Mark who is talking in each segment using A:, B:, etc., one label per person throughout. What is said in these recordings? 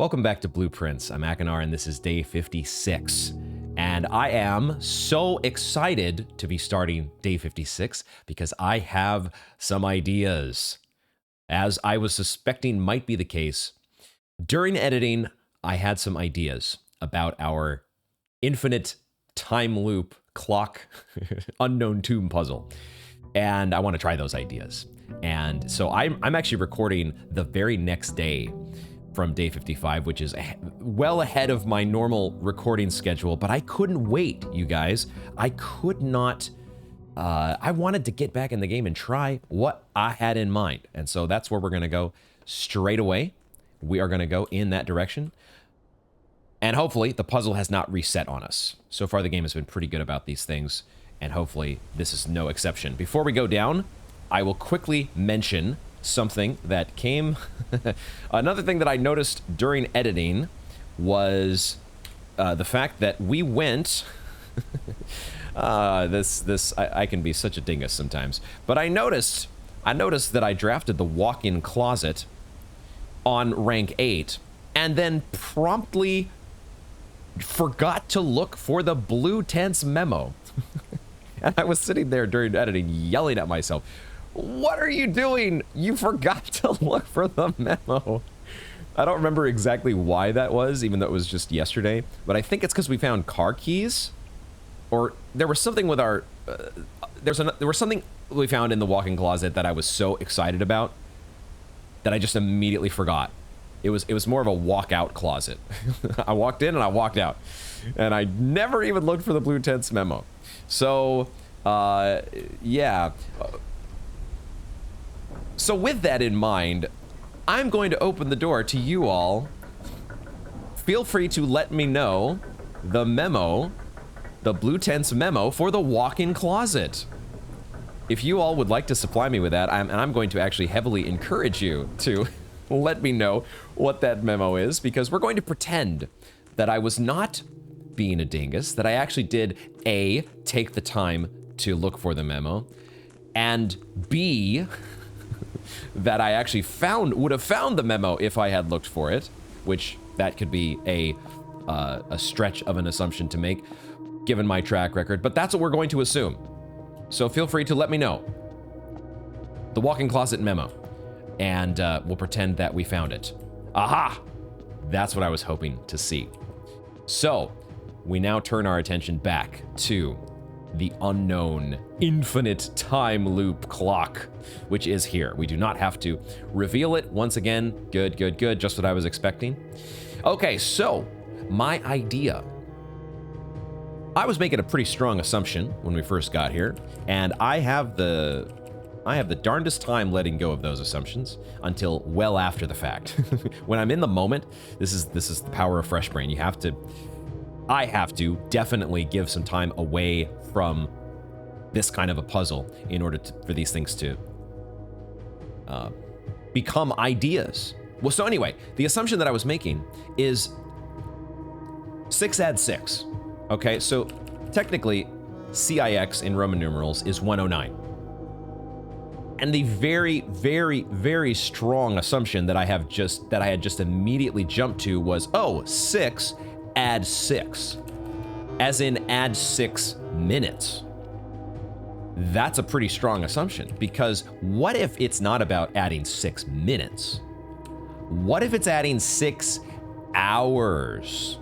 A: Welcome back to Blueprints. I'm Akinar, and this is day 56. And I am so excited to be starting day 56 because I have some ideas. As I was suspecting might be the case, during editing, I had some ideas about our infinite time loop clock unknown tomb puzzle. And I want to try those ideas. And so I'm actually recording the very next day from day 55, which is well ahead of my normal recording schedule, but I couldn't wait, you guys. I could not, I wanted to get back in the game and try what I had in mind. And so that's where we're gonna go straight away. We are gonna go in that direction. And hopefully the puzzle has not reset on us. So far the game has been pretty good about these things, and hopefully this is no exception. Before we go down, I will quickly mention something that came. Another thing that I noticed during editing was the fact that we went I can be such a dingus sometimes, but I noticed that I drafted the walk-in closet on rank 8 and then promptly forgot to look for the blue tents memo. And I was sitting there during editing yelling at myself, what are you doing? You forgot to look for the memo. I don't remember exactly why that was, even though it was just yesterday, but I think it's because we found car keys, or there was something with our, there was something we found in the walk-in closet that I was so excited about that I just immediately forgot. It was more of a walk-out closet. I walked in and I walked out, and I never even looked for the blue tents memo. So, yeah. So with that in mind, I'm going to open the door to you all. Feel free to let me know the memo, the blue tents memo for the walk-in closet. If you all would like to supply me with that, I'm going to actually heavily encourage you to let me know what that memo is, because we're going to pretend that I was not being a dingus, that I actually did A, take the time to look for the memo, and B, that I actually would have found the memo if I had looked for it, which that could be a stretch of an assumption to make, given my track record, but that's what we're going to assume. So feel free to let me know the walk-in closet memo, and we'll pretend that we found it. Aha! That's what I was hoping to see. So we now turn our attention back to the unknown infinite time loop clock, which is here. We do not have to reveal it once again. Good, good, good. Just what I was expecting. Okay, so my idea. I was making a pretty strong assumption when we first got here, and I have the darndest time letting go of those assumptions until well after the fact. When I'm in the moment, this is the power of fresh brain. I have to definitely give some time away from this kind of a puzzle in order for these things to become ideas. Well, so anyway, the assumption that I was making is 6 add 6. Okay, so technically CIX in Roman numerals is 109. And the very, very, very strong assumption that I had just immediately jumped to was, oh, 6 add 6. As in add 6 minutes. That's a pretty strong assumption, because what if it's not about adding 6 minutes? What if it's adding 6 hours?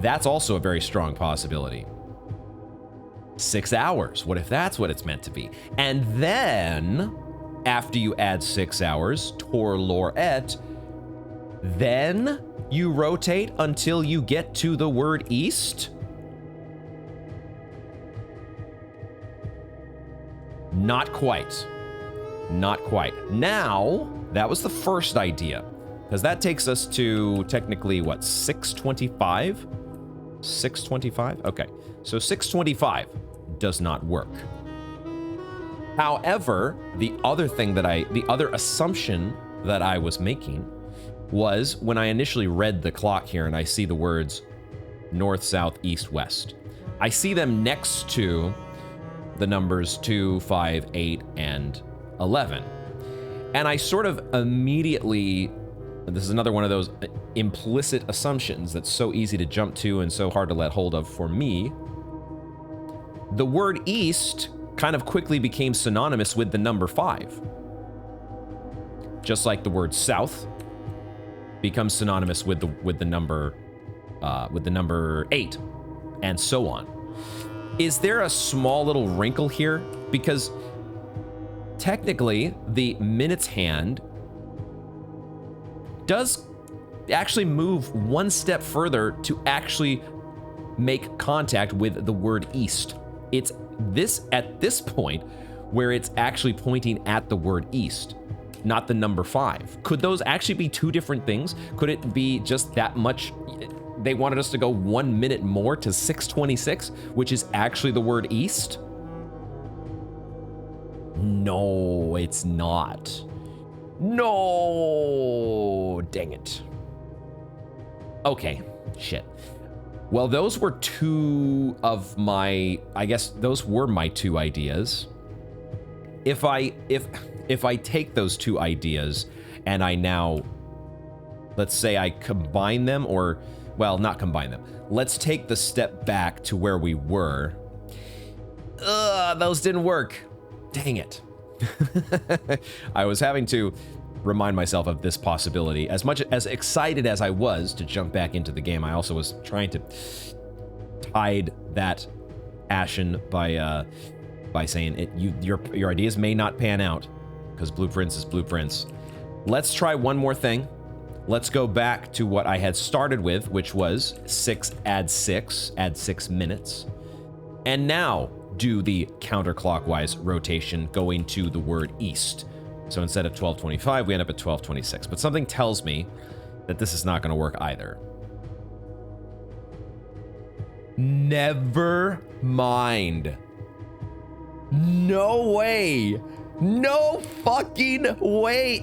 A: That's also a very strong possibility. 6 hours. What if that's what it's meant to be? And then, after you add 6 hours, tor lor et, then you rotate until you get to the word east? Not quite. Not quite. Now, that was the first idea, because that takes us to technically, what, 625? 625? Okay, so 625 does not work. However, the other assumption that I was making was when I initially read the clock here and I see the words north, south, east, west. I see them next to the numbers 2, 5, 8, and 11. And I sort of immediately, this is another one of those implicit assumptions that's so easy to jump to and so hard to let hold of for me. The word east kind of quickly became synonymous with the number 5. Just like the word south becomes synonymous with the number 8, and so on. Is there a small little wrinkle here? Because technically, the minutes hand does actually move one step further to actually make contact with the word east. It's this at this point where it's actually pointing at the word east, not the number 5. Could those actually be two different things? Could it be just that much? They wanted us to go 1 minute more to 6:26, which is actually the word east? No, it's not. No, dang it. Okay, shit. Well, those were two of my, I guess those were my two ideas. If I take those two ideas and I now, let's say I combine them, or, well, not combine them. Let's take the step back to where we were. Those didn't work. Dang it. I was having to remind myself of this possibility. As much as excited as I was to jump back into the game, I also was trying to tide that passion by saying your ideas may not pan out, because blueprints is blueprints. Let's try one more thing. Let's go back to what I had started with, which was add 6 minutes. And now do the counterclockwise rotation going to the word east. So instead of 12:25, we end up at 12:26. But something tells me that this is not going to work either. Never mind. No way. No fucking way.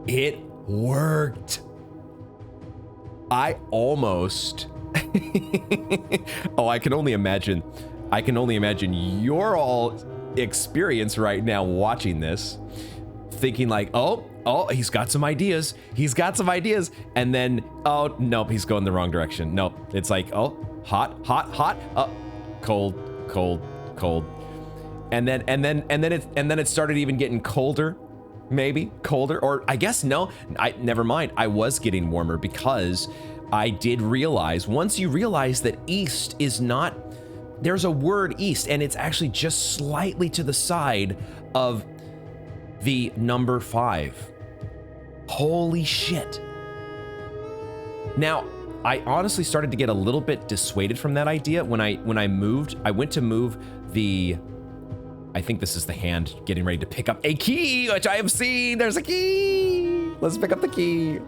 A: It worked. I almost oh, I can only imagine your all experience right now watching this, thinking like, oh, he's got some ideas, and then, oh nope, he's going the wrong direction. Nope, it's like, oh, hot, cold, and then it started even getting colder. Maybe colder, or I guess no, never mind. I was getting warmer because I did realize, once you realize that east is not, there's a word east and it's actually just slightly to the side of the number 5. Holy shit. Now, I honestly started to get a little bit dissuaded from that idea when I went to move the, I think this is the hand getting ready to pick up a key, which I have seen. There's a key. Let's pick up the key.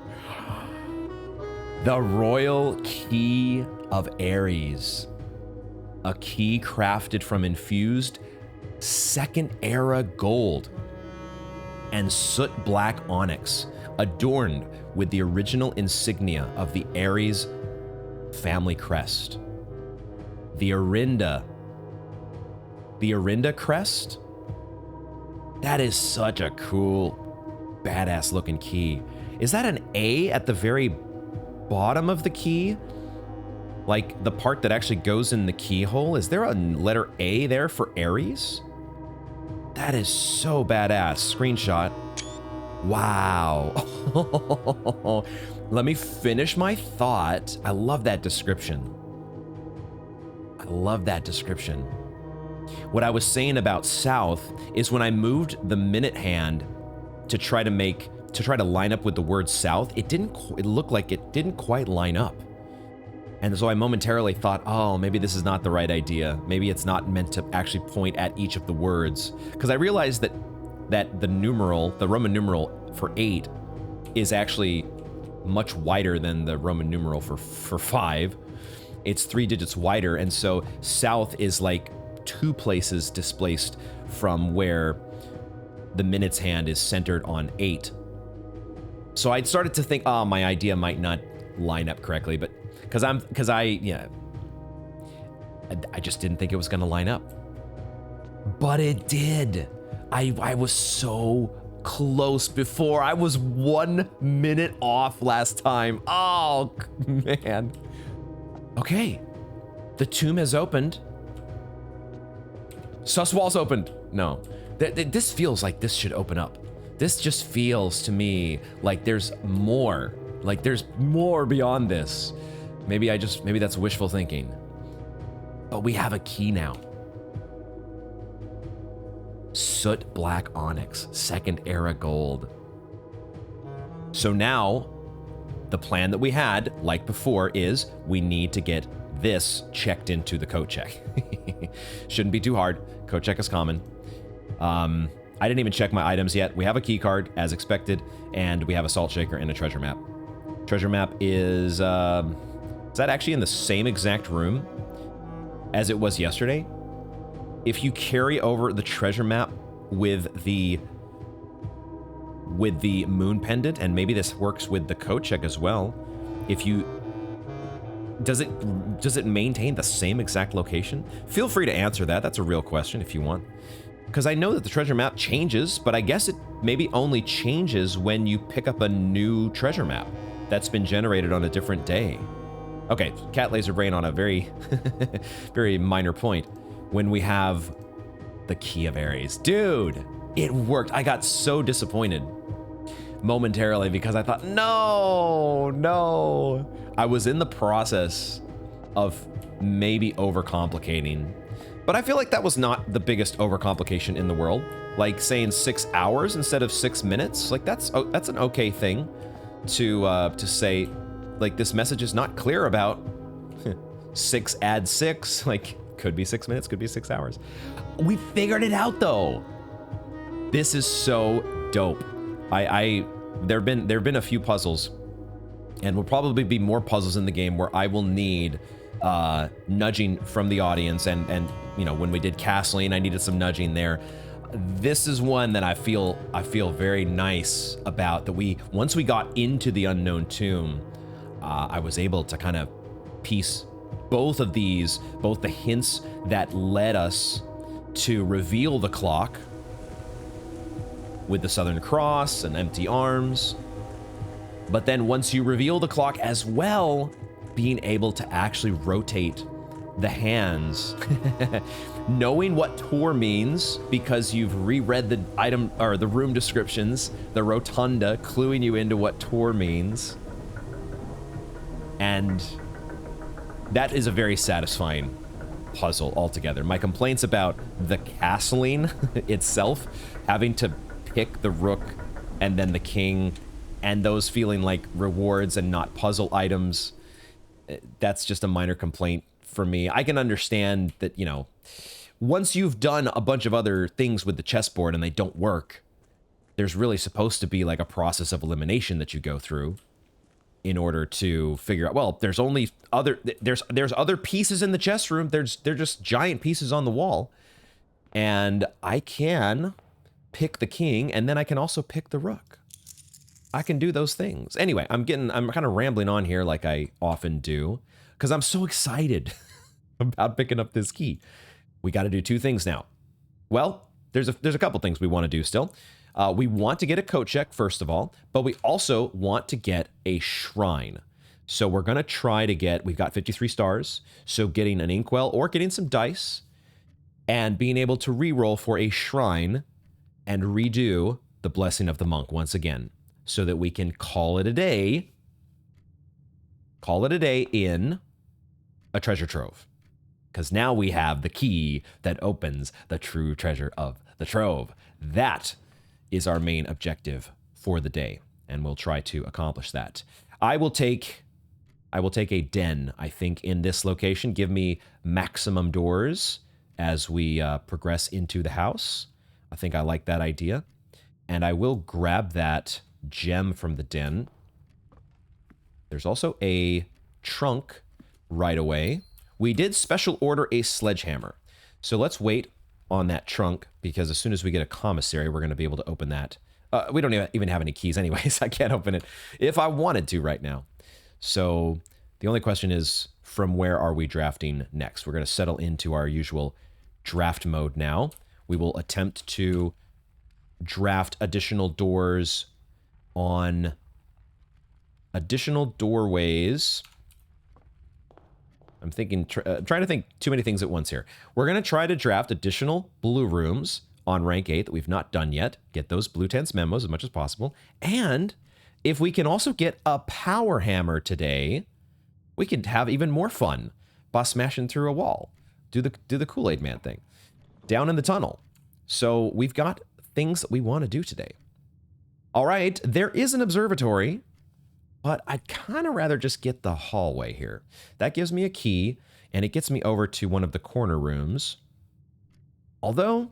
A: The Royal Key of Ares. A key crafted from infused Second Era gold and soot black onyx, adorned with the original insignia of the Ares family crest. The Orinda crest? That is such a cool, badass looking key. Is that an A at the very bottom of the key? Like the part that actually goes in the keyhole? Is there a letter A there for Ares? That is so badass. Screenshot. Wow. Let me finish my thought. I love that description. What I was saying about south is when I moved the minute hand to try to line up with the word south, it looked like it didn't quite line up. And so I momentarily thought, oh, maybe this is not the right idea. Maybe it's not meant to actually point at each of the words. Because I realized that the Roman numeral for 8 is actually much wider than the Roman numeral for 5. It's 3 digits wider, and so south is like 2 places displaced from where the minutes hand is centered on 8. So I started to think, oh, my idea might not line up correctly, but because I just didn't think it was going to line up. but it did. I was so close before. I was 1 minute off last time. Oh, man. Okay. The tomb has opened. Sus walls opened. No. This feels like this should open up. This just feels to me like there's more. Like there's more beyond this. Maybe that's wishful thinking. But we have a key now. Soot black onyx, second era gold. So now, the plan that we had, like before, is we need to get this checked into the code check. Shouldn't be too hard. Code check is common. I didn't even check my items yet. We have a key card, as expected, and we have a salt shaker and a treasure map. Treasure map is that actually in the same exact room as it was yesterday? If you carry over the treasure map with the moon pendant, and maybe this works with the code check as well, does it maintain the same exact location? Feel free to answer that. That's a real question if you want. Because I know that the treasure map changes, but I guess it maybe only changes when you pick up a new treasure map that's been generated on a different day. Okay, cat laser brain on a very, very minor point. When we have the Key of Ares. Dude, it worked. I got so disappointed momentarily because I thought, no. I was in the process of maybe overcomplicating, but I feel like that was not the biggest overcomplication in the world. Like saying 6 hours instead of 6 minutes, like that's an okay thing to say. Like this message is not clear about 6 add 6, like could be 6 minutes, could be 6 hours. We figured it out though. This is so dope. There've been a few puzzles, and will probably be more puzzles in the game where I will need nudging from the audience, and you know, when we did castling, I needed some nudging there. This is one that I feel very nice about, that once we got into the unknown tomb, I was able to kind of piece both of these, both the hints that led us to reveal the clock with the Southern Cross and empty arms, but then once you reveal the clock as well, being able to actually rotate the hands, knowing what Tor means because you've reread the item or the room descriptions, the rotunda cluing you into what Tor means. And that is a very satisfying puzzle altogether. My complaints about the castling itself, having to pick the rook and then the king, and those feeling like rewards and not puzzle items, that's just a minor complaint for me. I can understand that, you know, once you've done a bunch of other things with the chessboard and they don't work, there's really supposed to be like a process of elimination that you go through in order to figure out, well, there's other pieces in the chess room. They're just giant pieces on the wall. And I can pick the king, and then I can also pick the rook. I can do those things. Anyway, I'm kind of rambling on here like I often do, because I'm so excited about picking up this key. We got to do two things now. Well, there's a couple things we want to do still. We want to get a coat check, first of all, but we also want to get a shrine. So we're going to try to get, we've got 53 stars, so getting an inkwell or getting some dice and being able to reroll for a shrine and redo the Blessing of the Monk once again, so that we can call it a day in a treasure trove. Because now we have the key that opens the true treasure of the trove. That is our main objective for the day, and we'll try to accomplish that. I will take a den, I think, in this location. Give me maximum doors as we progress into the house. I think I like that idea. And I will grab that gem from the den. There's also a trunk right away. We did special order a sledgehammer. So let's wait on that trunk, because as soon as we get a commissary, we're going to be able to open that. We don't even have any keys anyways. I can't open it if I wanted to right now. So the only question is, from where are we drafting next? We're going to settle into our usual draft mode now. We will attempt to draft additional doors on additional doorways. I'm thinking, trying to think too many things at once here. We're going to try to draft additional blue rooms on rank 8 that we've not done yet. Get those blue tents memos as much as possible. And if we can also get a power hammer today, we can have even more fun by smashing through a wall. Do the Kool-Aid Man thing. Down in the tunnel. So we've got things that we want to do today. All right, there is an observatory, but I'd kind of rather just get the hallway here. That gives me a key, and it gets me over to one of the corner rooms. Although,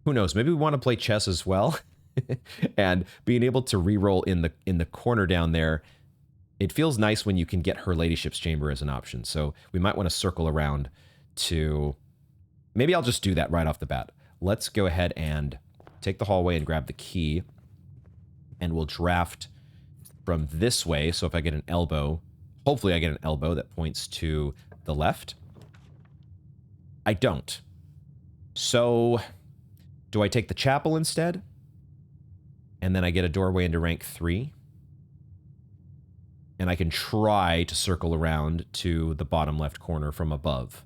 A: who knows, maybe we want to play chess as well. And being able to reroll in the corner down there, it feels nice when you can get Her Ladyship's Chamber as an option. So we might want to circle around to... Maybe I'll just do that right off the bat. Let's go ahead and take the hallway and grab the key. And we'll draft from this way. So if I get an elbow, hopefully I get an elbow that points to the left. I don't. So do I take the chapel instead? And then I get a doorway into rank 3. And I can try to circle around to the bottom left corner from above.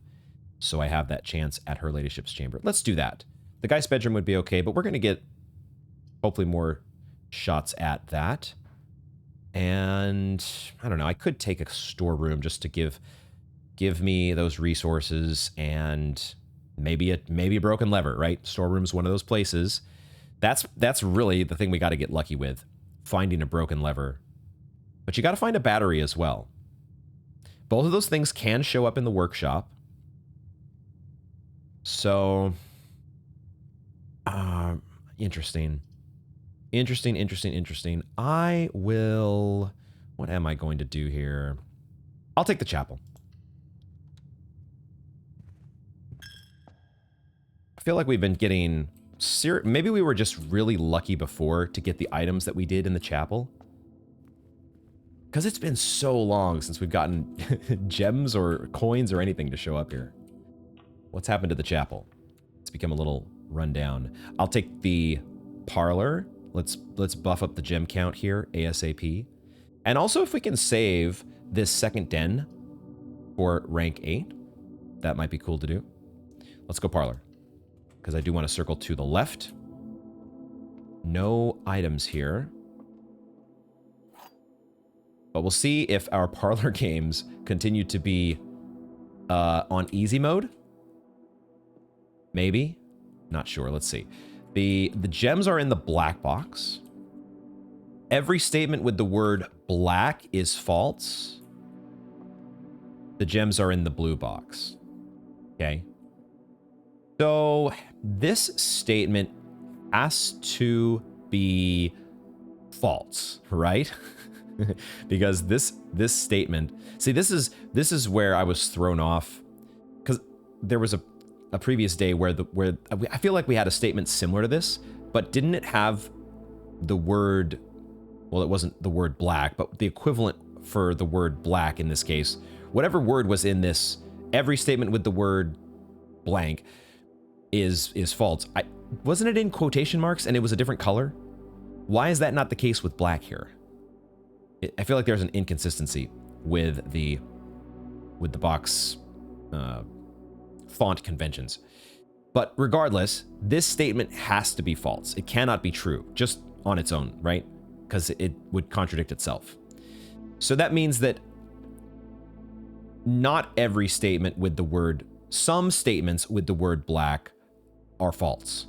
A: So I have that chance at Her Ladyship's Chamber. Let's do that. The guy's bedroom would be okay, but we're going to get hopefully more shots at that. And I don't know, I could take a storeroom just to give me those resources and maybe a broken lever, right? Storeroom's one of those places. That's really the thing we got to get lucky with, finding a broken lever. But you got to find a battery as well. Both of those things can show up in the workshop. So, interesting. Interesting. I will... What am I going to do here? I'll take the chapel. I feel like we've been getting... Maybe we were just really lucky before to get the items that we did in the chapel. Because it's been so long since we've gotten gems or coins or anything to show up here. What's happened to the chapel? It's become a little run down. I'll take the parlor. Let's buff up the gem count here ASAP. And also if we can save this second den for rank 8, that might be cool to do. Let's go parlor. Because I do want to circle to the left. No items here. But we'll see if our parlor games continue to be on easy mode. Maybe. Not sure. Let's see. The gems are in the black box. Every statement with the word black is false. The gems are in the blue box. Okay. So this statement has to be false, right? Because this statement, see, this is where I was thrown off, because there was a previous day where I feel like we had a statement similar to this, but didn't it have the word, well, it wasn't the word black, but the equivalent for the word black in this case, whatever word was in this, every statement with the word blank is false. Wasn't it in quotation marks and it was a different color? Why is that not the case with black here? I feel like there's an inconsistency with the box font conventions. But regardless, this statement has to be false. It cannot be true just on its own, right? Because it would contradict itself. So that means that not every statement with the word, some statements with the word black are false.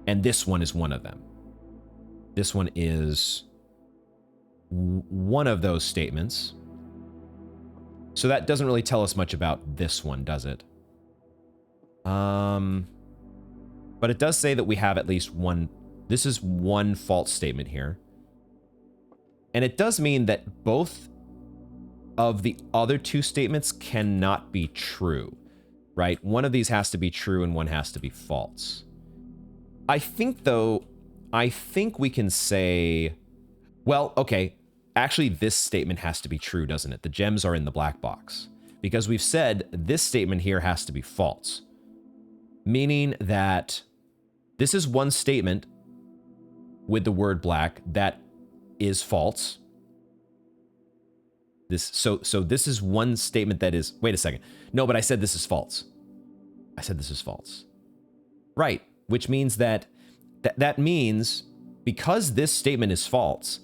A: And this one is one of them. This one is one of those statements. So that doesn't really tell us much about this one, does it? But it does say that we have at least one. This is one false statement here. And it does mean that both of the other two statements cannot be true, right? One of these has to be true and one has to be false. I think, though, we can say, well, okay, actually this statement has to be true, doesn't it? The gems are in the black box. Because we've said this statement here has to be false. meaning that this is one statement with the word black that is false. So this is one statement that is, wait a second. No, but I said this is false. I said this is false. Right, which means that means because this statement is false,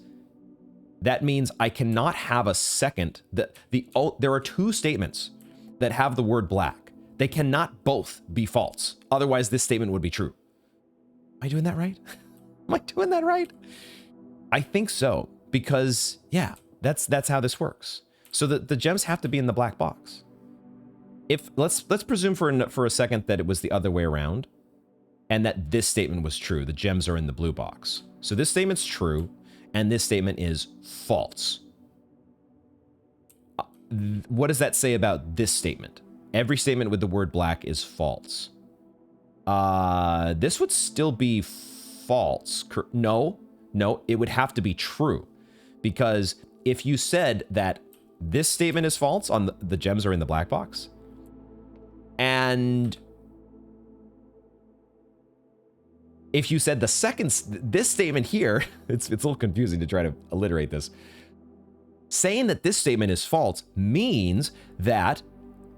A: that means I cannot have a second, there are two statements that have the word black. They cannot both be false. Otherwise, this statement would be true. Am I doing that right? Am I doing that right? I think so, because yeah, that's how this works. So the gems have to be in the black box. If let's presume for a second that it was the other way around, and that this statement was true. The gems are in the blue box. So this statement's true, and this statement is false. What does that say about this statement? Every statement with the word black is false. This would still be false. No, it would have to be true. Because if you said that this statement is false on the gems are in the black box, and if you said this statement here, it's a little confusing to try to alliterate this. Saying that this statement is false means that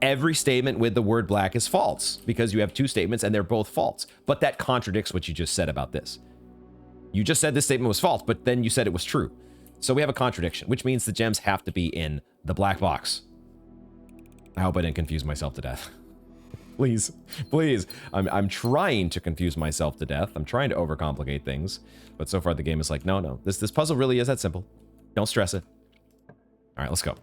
A: every statement with the word black is false, because you have two statements and they're both false. But that contradicts what you just said about this. You just said this statement was false, but then you said it was true. So we have a contradiction, which means the gems have to be in the black box. I hope I didn't confuse myself to death. Please. I'm trying to confuse myself to death. I'm trying to overcomplicate things. But so far the game is like, no. This puzzle really is that simple. Don't stress it. All right, let's go.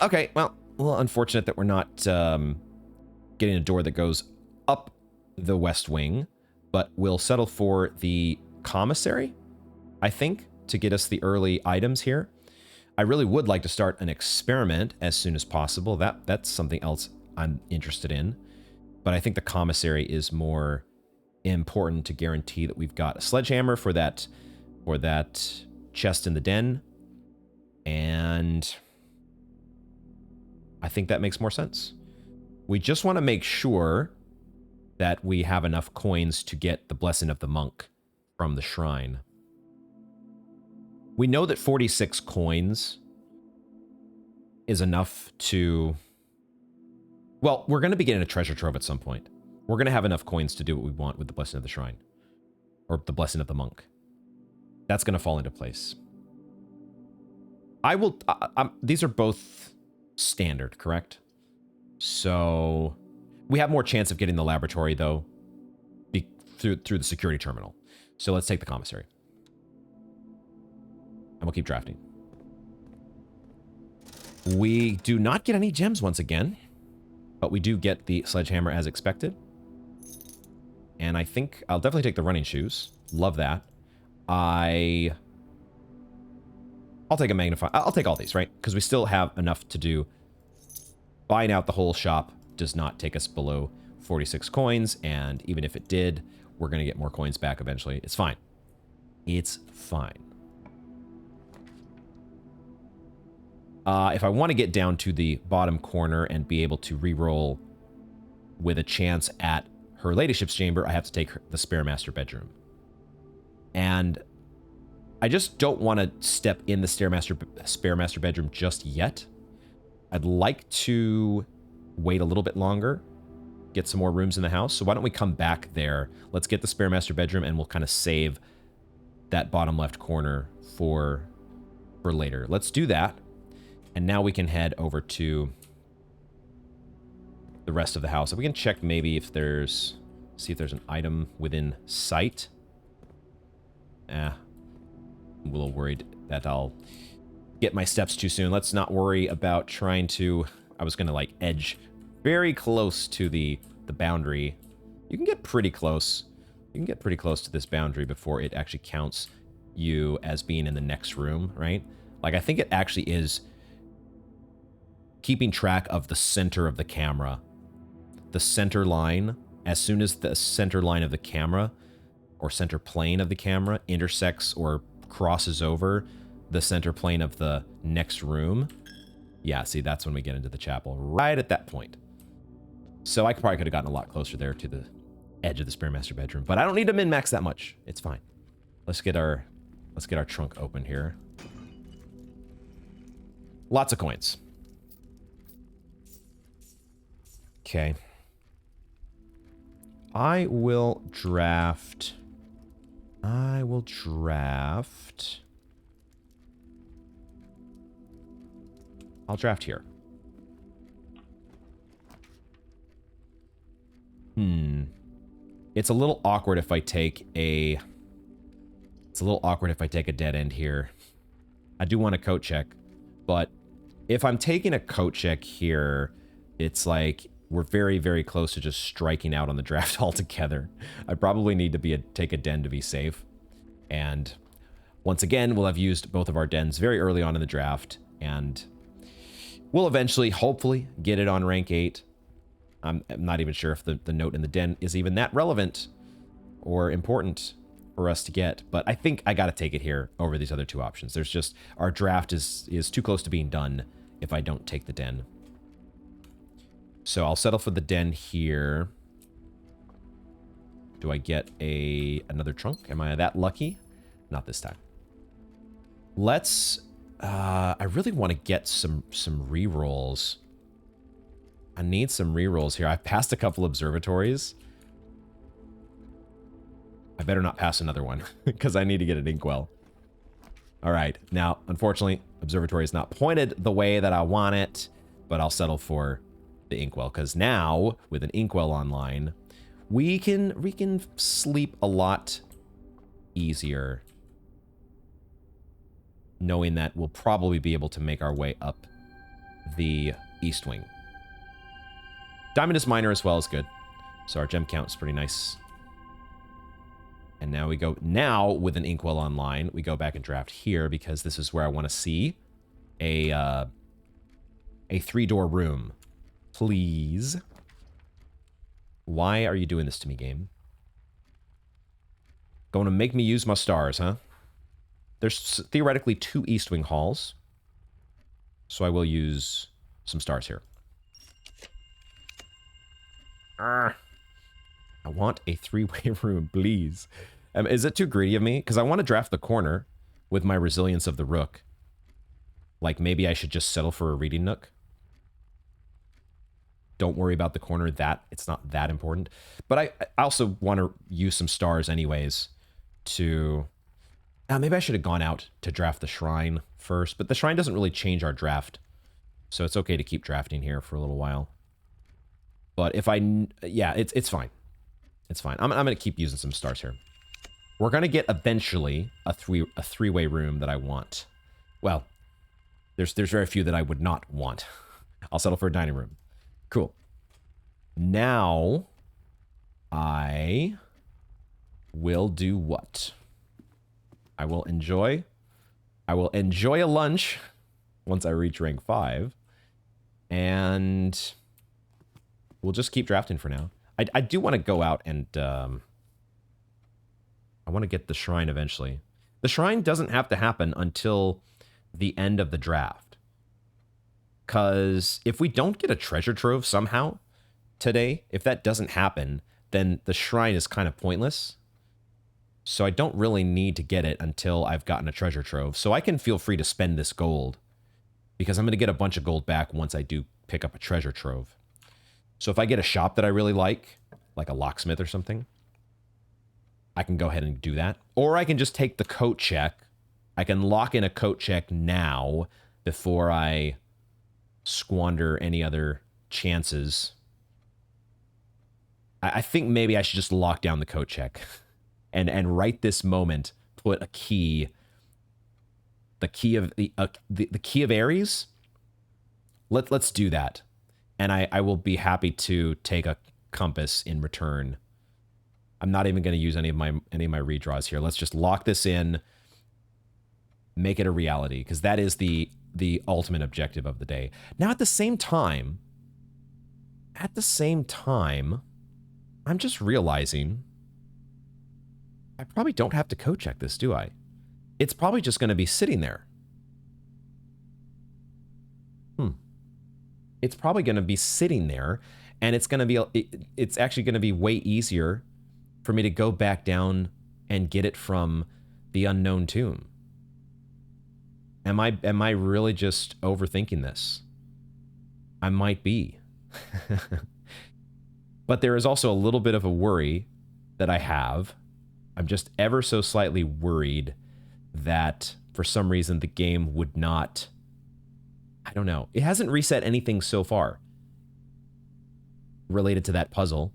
A: Okay, well, a little unfortunate that we're not getting a door that goes up the west wing. But we'll settle for the commissary, I think, to get us the early items here. I really would like to start an experiment as soon as possible. That's something else I'm interested in. But I think the commissary is more important to guarantee that we've got a sledgehammer for that chest in the den. And I think that makes more sense. We just want to make sure that we have enough coins to get the blessing of the monk from the shrine. We know that 46 coins is enough to... Well, we're going to be getting a treasure trove at some point. We're going to have enough coins to do what we want with the blessing of the shrine. Or the blessing of the monk. That's going to fall into place. These are both standard, correct? So... We have more chance of getting the laboratory, though, through the security terminal. So let's take the commissary. And we'll keep drafting. We do not get any gems once again, but we do get the sledgehammer as expected. And I think I'll definitely take the running shoes. Love that. I'll take a magnifying... I'll take all these, right? Because we still have enough to do. Buying out the whole shop does not take us below 46 coins, and even if it did, we're going to get more coins back eventually. It's fine. It's fine. If I want to get down to the bottom corner and be able to re-roll with a chance at her ladyship's chamber, I have to take the spare master bedroom. And I just don't want to step in the spare master bedroom just yet. I'd like to wait a little bit longer, get some more rooms in the house. So why don't we come back there? Let's get the spare master bedroom, and we'll kind of save that bottom left corner for later. Let's do that. And now we can head over to the rest of the house. If we can check maybe if there's... See if there's an item within sight. I'm a little worried that I'll get my steps too soon. Let's not worry about trying to... I was going to, like, edge very close to the boundary. You can get pretty close. You can get pretty close to this boundary before it actually counts you as being in the next room, right? Like, I think it actually is keeping track of the center of the camera. The center line, as soon as the center line of the camera, or center plane of the camera, intersects or crosses over the center plane of the next room... Yeah, see, that's when we get into the chapel. Right at that point. So I probably could have gotten a lot closer there to the edge of the spare master bedroom, but I don't need to min-max that much. It's fine. Let's get our trunk open here. Lots of coins. Okay. I will draft. I'll draft here. It's a little awkward if I take a... It's a little awkward if I take a dead end here. I do want a coat check, but if I'm taking a coat check here, it's like we're very, very close to just striking out on the draft altogether. I probably need to take a den to be safe. And once again, we'll have used both of our dens very early on in the draft, and we'll eventually, hopefully, get it on rank 8. I'm not even sure if the note in the den is even that relevant or important for us to get, but I think I got to take it here over these other two options. There's just, our draft is too close to being done if I don't take the den. So I'll settle for the den here. Do I get another trunk? Am I that lucky? Not this time. Let's, I really want to get some rerolls. I need some rerolls here. I've passed a couple observatories. I better not pass another one because I need to get an inkwell. All right. Now, unfortunately, observatory is not pointed the way that I want it, but I'll settle for the inkwell because now with an inkwell online, we can sleep a lot easier, knowing that we'll probably be able to make our way up the east wing. Diamond miner as well is good. So our gem count is pretty nice. And now we go, now with an inkwell online, we go back and draft here because this is where I want to see a 3-door room. Please. Why are you doing this to me, game? Going to make me use my stars, huh? There's theoretically 2 east wing halls. So I will use some stars here. I want a 3-way room, please. Is it too greedy of me? Because I want to draft the corner with my resilience of the rook. Like, maybe I should just settle for a reading nook. Don't worry about the corner. It's not that important. But I also want to use some stars anyways to... maybe I should have gone out to draft the shrine first. But the shrine doesn't really change our draft. So it's okay to keep drafting here for a little while. But if yeah, it's fine. It's fine. I'm going to keep using some stars here. We're going to get eventually a three-way room that I want. Well, there's very few that I would not want. I'll settle for a dining room. Cool. Now, I will do what? I will enjoy a lunch once I reach rank 5. And we'll just keep drafting for now. I do want to go out and I want to get the shrine eventually. The shrine doesn't have to happen until the end of the draft. Because if we don't get a treasure trove somehow today, if that doesn't happen, then the shrine is kind of pointless. So I don't really need to get it until I've gotten a treasure trove. So I can feel free to spend this gold because I'm going to get a bunch of gold back once I do pick up a treasure trove. So if I get a shop that I really like a locksmith or something, I can go ahead and do that. Or I can just take the coat check. I can lock in a coat check now before I squander any other chances. I think maybe I should just lock down the coat check and right this moment put a key, the key of the key of Ares. Let's do that. And I will be happy to take a compass in return. I'm not even going to use any of my redraws here. Let's just lock this in, make it a reality, because that is the ultimate objective of the day. Now, at the same time, I'm just realizing I probably don't have to code check this, do I? It's probably just going to be sitting there. It's probably going to be sitting there, And it's gonna be it's actually gonna be way easier for me to go back down and get it from the unknown tomb. Am I really just overthinking this? I might be. But there is also a little bit of a worry that I have. I'm just ever so slightly worried that for some reason the game would not, I don't know. It hasn't reset anything so far related to that puzzle.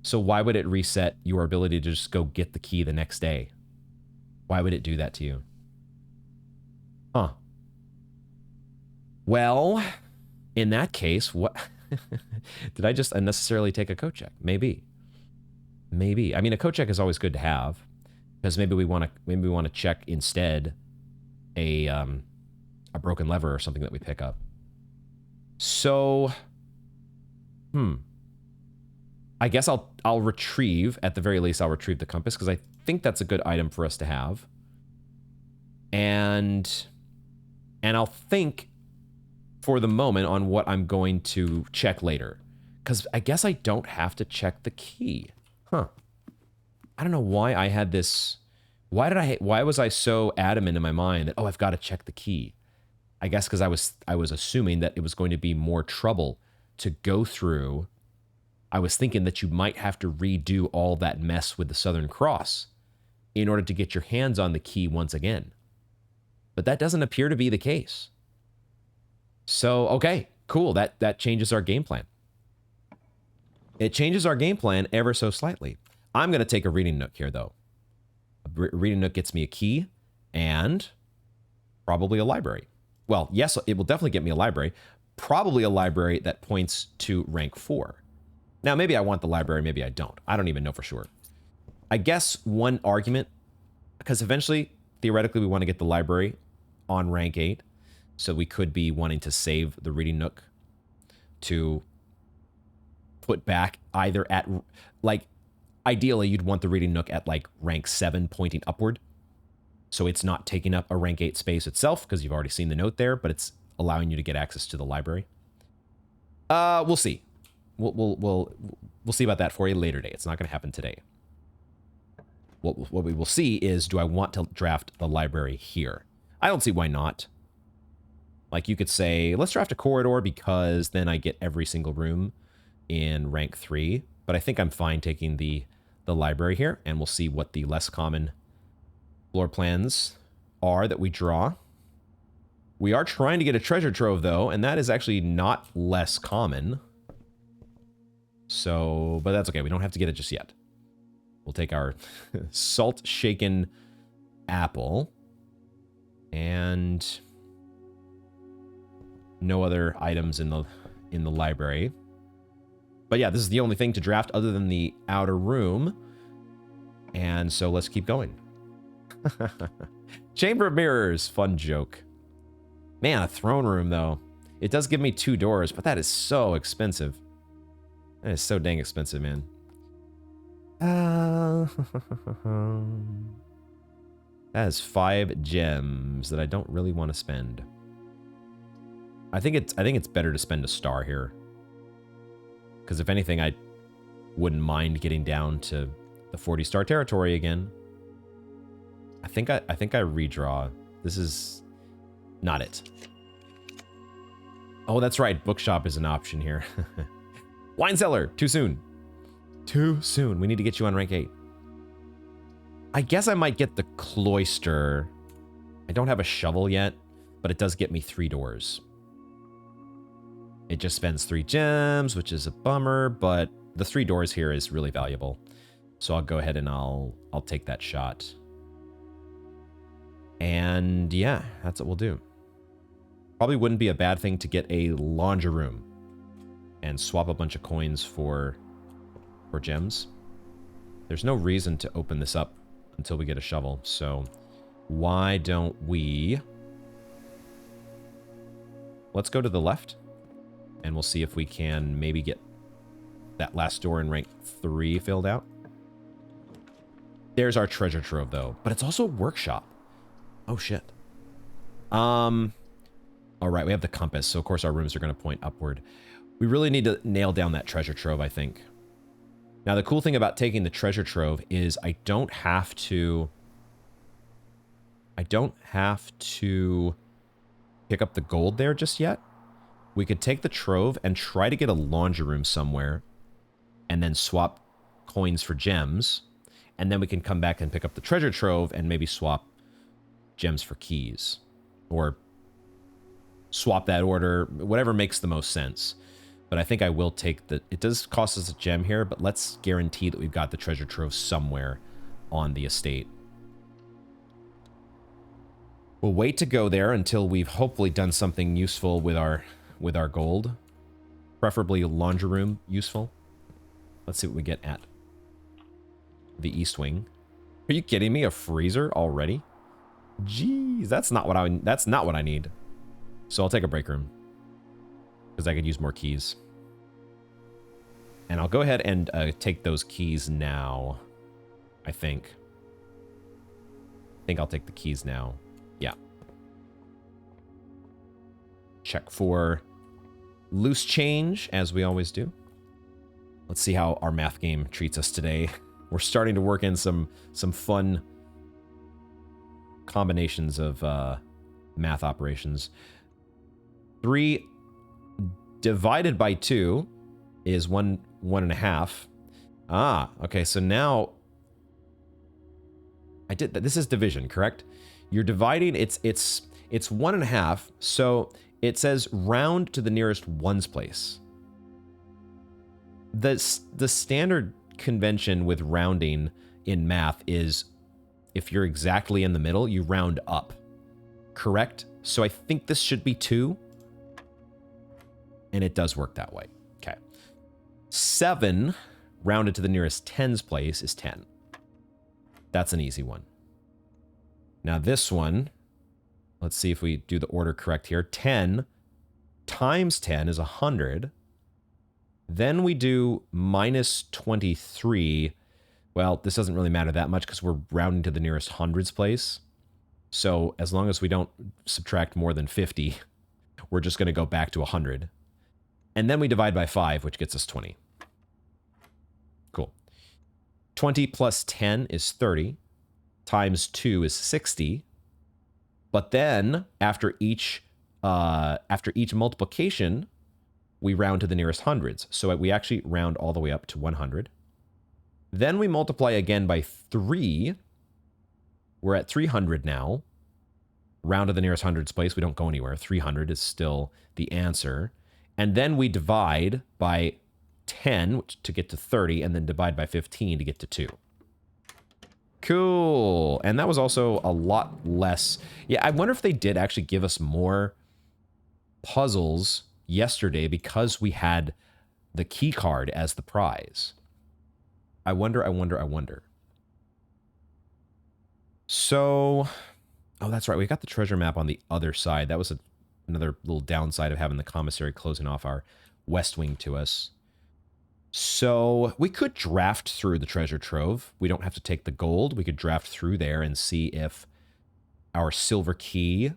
A: So why would it reset your ability to just go get the key the next day? Why would it do that to you? Huh. Well, in that case, what did I just unnecessarily take a code check? Maybe. Maybe. I mean, a code check is always good to have, because maybe we want to check instead a broken lever or something that we pick up. So, I guess I'll retrieve, at the very least, I'll retrieve the compass, because I think that's a good item for us to have. And I'll think for the moment on what I'm going to check later, because I guess I don't have to check the key. Huh. I don't know why I had this. Why was I so adamant in my mind that, oh, I've got to check the key? I guess because I was assuming that it was going to be more trouble to go through. I was thinking that you might have to redo all that mess with the Southern Cross in order to get your hands on the key once again. But that doesn't appear to be the case. So, okay, cool. That changes our game plan. It changes our game plan ever so slightly. I'm going to take a reading nook here, though. A reading nook gets me a key and probably a library. Well, yes, it will definitely get me a library. Probably a library that points to rank 4. Now, maybe I want the library, maybe I don't. I don't even know for sure. I guess one argument, because eventually, theoretically, we want to get the library on rank 8. So we could be wanting to save the reading nook to put back either at, like, ideally, you'd want the reading nook at, like, rank 7 pointing upward. So it's not taking up a rank 8 space itself, because you've already seen the note there, but it's allowing you to get access to the library. We'll see. We'll see about that for a later day. It's not going to happen today. What we will see is, do I want to draft the library here? I don't see why not. Like, you could say, let's draft a corridor because then I get every single room in rank 3. But I think I'm fine taking the library here, and we'll see what the less common floor plans are that we draw. We are trying to get a treasure trove, though, and that is actually not less common. So, but that's okay. We don't have to get it just yet. We'll take our salt-shaken apple and no other items in the library. But yeah, this is the only thing to draft other than the outer room. And so let's keep going. Chamber of Mirrors, fun joke. Man, a throne room though. It does give me 2 doors, but that is so expensive. That is so dang expensive, man. That is 5 gems that I don't really want to spend. I think it's better to spend a star here. Because if anything, I wouldn't mind getting down to the 40-star territory again. I think I redraw. This is not it. Oh, that's right. Bookshop is an option here. Wine cellar. Too soon. Too soon. We need to get you on rank 8. I guess I might get the cloister. I don't have a shovel yet, but it does get me 3 doors. It just spends 3 gems, which is a bummer, but the 3 doors here is really valuable. So I'll go ahead and I'll take that shot. And yeah, that's what we'll do. Probably wouldn't be a bad thing to get a laundry room and swap a bunch of coins for gems. There's no reason to open this up until we get a shovel, so why don't we... Let's go to the left, and we'll see if we can maybe get that last door in rank 3 filled out. There's our treasure trove, though, but it's also a workshop. Oh, shit. All right, we have the compass, so of course our rooms are going to point upward. We really need to nail down that treasure trove, I think. Now, the cool thing about taking the treasure trove is I don't have to pick up the gold there just yet. We could take the trove and try to get a laundry room somewhere and then swap coins for gems. And then we can come back and pick up the treasure trove and maybe swap gems for keys. Or swap that order, whatever makes the most sense. But I think I will take the... It does cost us a gem here, but let's guarantee that we've got the treasure trove somewhere on the estate. We'll wait to go there until we've hopefully done something useful with our gold. Preferably a laundry room useful. Let's see what we get at the east wing. Are you kidding me? A freezer already? Jeez, that's not what I need. So I'll take a break room because I could use more keys. And I'll go ahead and take those keys now. I think I'll take the keys now. Yeah. Check for loose change, as we always do. Let's see how our math game treats us today. We're starting to work in some fun combinations of math operations. 3 divided by 2 is 1.5. Ah, okay, so now I did that. This is division, correct? You're dividing, it's 1.5, so it says round to the nearest ones place. The standard convention with rounding in math is if you're exactly in the middle, you round up. Correct? So I think this should be 2. And it does work that way. Okay. 7 rounded to the nearest tens place is 10. That's an easy one. Now this one, let's see if we do the order correct here. 10 times 10 is 100. Then we do minus 23. Well, this doesn't really matter that much because we're rounding to the nearest hundreds place. So as long as we don't subtract more than 50, we're just going to go back to 100. And then we divide by 5, which gets us 20. Cool. 20 plus 10 is 30. Times 2 is 60. But then, after each multiplication, we round to the nearest hundreds. So we actually round all the way up to 100. Then we multiply again by 3. We're at 300 now. Round to the nearest hundreds place. We don't go anywhere. 300 is still the answer. And then we divide by 10 to get to 30, and then divide by 15 to get to 2. Cool. And that was also a lot less. Yeah, I wonder if they did actually give us more puzzles yesterday because we had the key card as the prize. I wonder. So, oh, that's right. We got the treasure map on the other side. That was another little downside of having the commissary closing off our west wing to us. So we could draft through the treasure trove. We don't have to take the gold. We could draft through there and see if our silver key,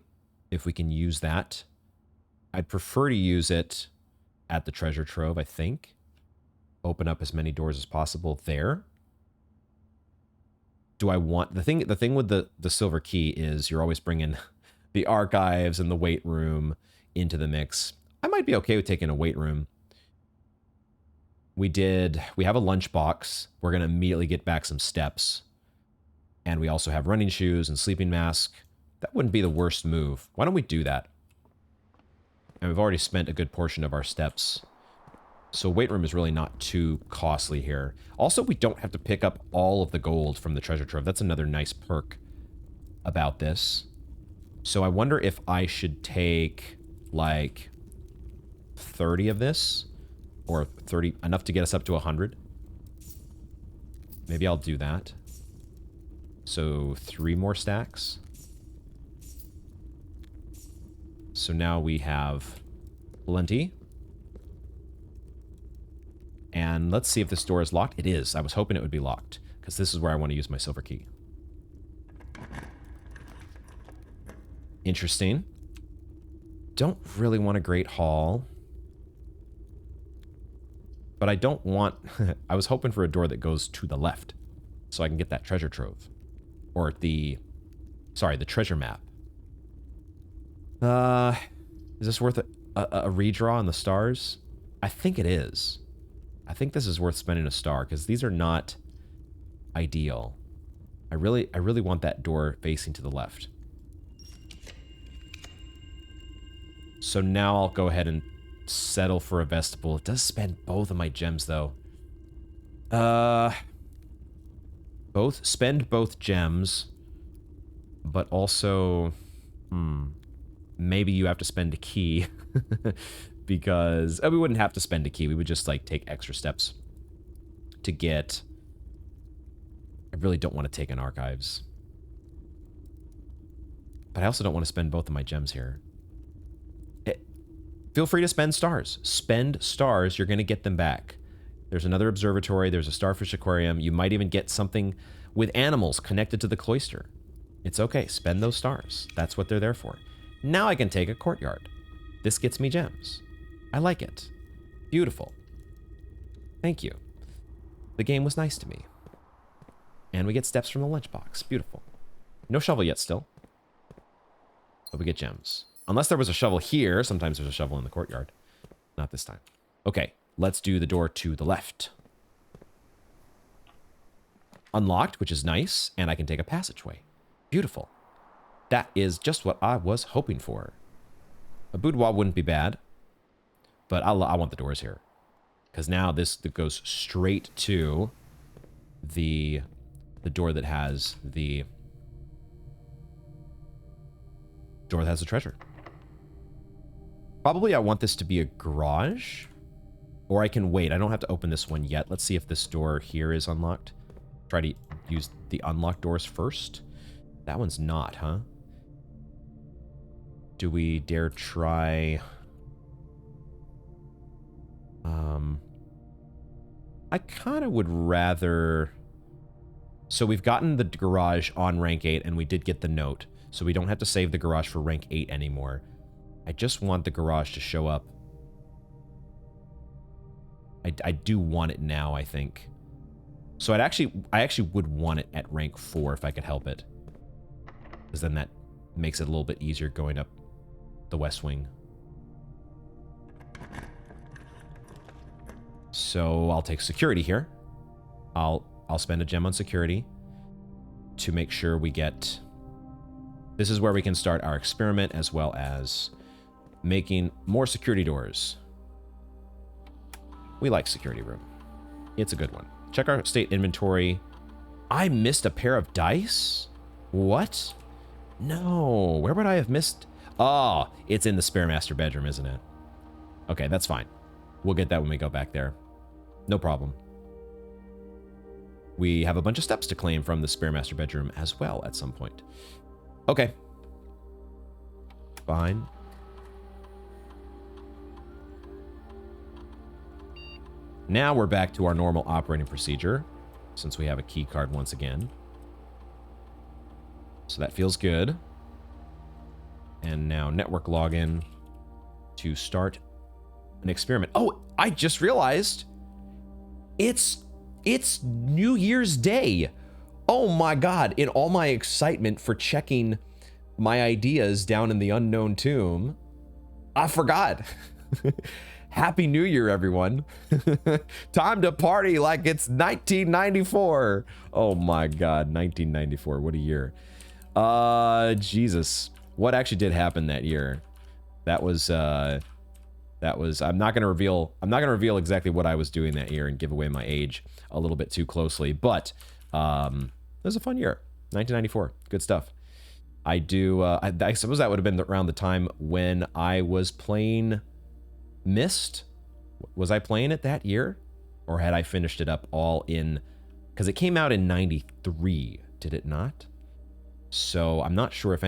A: if we can use that. I'd prefer to use it at the treasure trove, I think. Open up as many doors as possible there. Do I want... The thing with the silver key is you're always bringing the archives and the weight room into the mix. I might be okay with taking a weight room. We have a lunchbox. We're going to immediately get back some steps. And we also have running shoes and sleeping mask. That wouldn't be the worst move. Why don't we do that? And we've already spent a good portion of our steps. So weight room is really not too costly here. Also, we don't have to pick up all of the gold from the treasure trove. That's another nice perk about this. So I wonder if I should take, like, 30 of this. Or 30, enough to get us up to 100. Maybe I'll do that. So 3 more stacks. So now we have plenty. And let's see if this door is locked. It is. I was hoping it would be locked, because this is where I want to use my silver key. Interesting. Don't really want a great hall. but I don't want... I was hoping for a door that goes to the left so I can get that treasure trove. Or the... Sorry, the treasure map. Is this worth a redraw on the stars? I think it is. I think this is worth spending a star, because these are not ideal. I really want that door facing to the left. So now I'll go ahead and settle for a vestibule. It does spend both of my gems, though. Spend both gems, but also, maybe you have to spend a key, because we wouldn't have to spend a key. We would just like take extra steps to get. I really don't want to take an archives, but I also don't want to spend both of my gems here. Feel free to spend stars. Spend stars, you're going to get them back. There's another observatory, there's a starfish aquarium. You might even get something with animals connected to the cloister. It's okay, spend those stars. That's what they're there for. Now I can take a courtyard. This gets me gems. I like it. Beautiful. Thank you. The game was nice to me. And we get steps from the lunchbox. Beautiful. No shovel yet still. But we get gems. Unless there was a shovel here. Sometimes there's a shovel in the courtyard. Not this time. Okay, let's do the door to the left. Unlocked, which is nice. And I can take a passageway. Beautiful. That is just what I was hoping for. A boudoir wouldn't be bad. But I want the doors here. Because now this goes straight to the door that has the treasure. Probably I want this to be a garage. Or I can wait. I don't have to open this one yet. Let's see if this door here is unlocked. Try to use the unlocked doors first. That one's not, huh? Do we dare try... I kind of would rather... So we've gotten the garage on rank 8, and we did get the note. So we don't have to save the garage for rank 8 anymore. I just want the garage to show up. I do want it now, I think. So I actually would want it at rank 4 if I could help it. Because then that makes it a little bit easier going up the west wing. So I'll take security here. I'll spend a gem on security to make sure we get... This is where we can start our experiment as well as making more security doors. We like security room. It's a good one. Check our state inventory. I missed a pair of dice? What? No. Where would I have missed? Oh, it's in the spare master bedroom, isn't it? Okay, that's fine. We'll get that when we go back there. No problem. We have a bunch of steps to claim from the spare master bedroom as well at some point. Okay. Fine. Now we're back to our normal operating procedure, since we have a key card once again. So that feels good. And now network login to start an experiment. Oh, I just realized it's New Year's Day. Oh my God, in all my excitement for checking my ideas down in the unknown tomb, I forgot. Happy New Year, everyone. Time to party like it's 1994. Oh my God, 1994, what a year. Jesus, what actually did happen that year? That was, I'm not gonna reveal exactly what I was doing that year and give away my age a little bit too closely, but it was a fun year. 1994, good stuff. I suppose that would have been around the time when I was playing Myst. Was I playing it that year? Or had I finished it up all in... Because it came out in 93, did it not? So I'm not sure if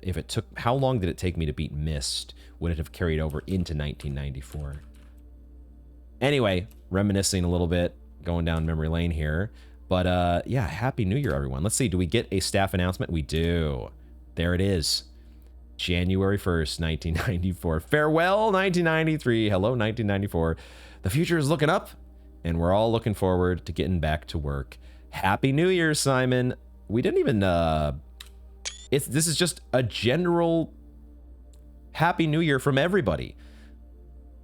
A: if it took... How long did it take me to beat Myst? Would it have carried over into 1994? Anyway, reminiscing a little bit, going down memory lane here. But yeah, Happy New Year, everyone. Let's see, do we get a staff announcement? We do. There it is. January 1st, 1994. Farewell, 1993. Hello, 1994. The future is looking up. and we're all looking forward to getting back to work. Happy New Year, Simon. We didn't even, this is just a general Happy New Year from everybody.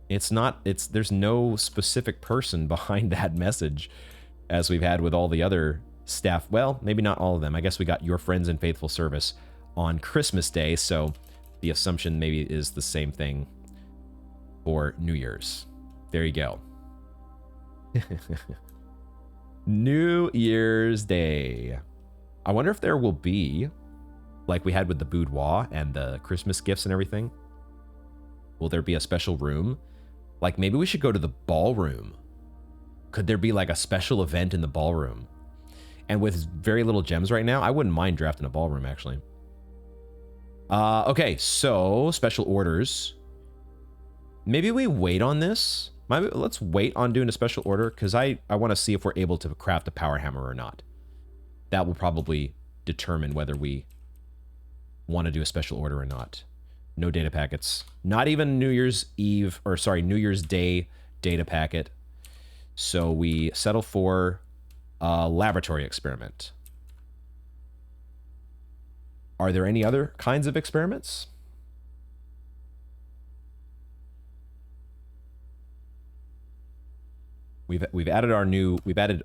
A: There's no specific person behind that message as we've had with all the other staff. Well, maybe not all of them. I guess we got your friends in faithful service on Christmas Day, so the assumption maybe is the same thing for New Year's. There you go. New Year's Day. I wonder if there will be, like we had with the boudoir and the Christmas gifts and everything, will there be a special room? Like maybe we should go to the ballroom. Could there be like a special event in the ballroom? And with very little gems right now, I wouldn't mind drafting a ballroom actually. Okay, so special orders. Maybe we wait on this. Let's wait on doing a special order because I want to see if we're able to craft a power hammer or not. That will probably determine whether we want to do a special order or not. No data packets. Not even New Year's Eve, or sorry, New Year's Day data packet. So we settle for a laboratory experiment. Are there any other kinds of experiments? We've added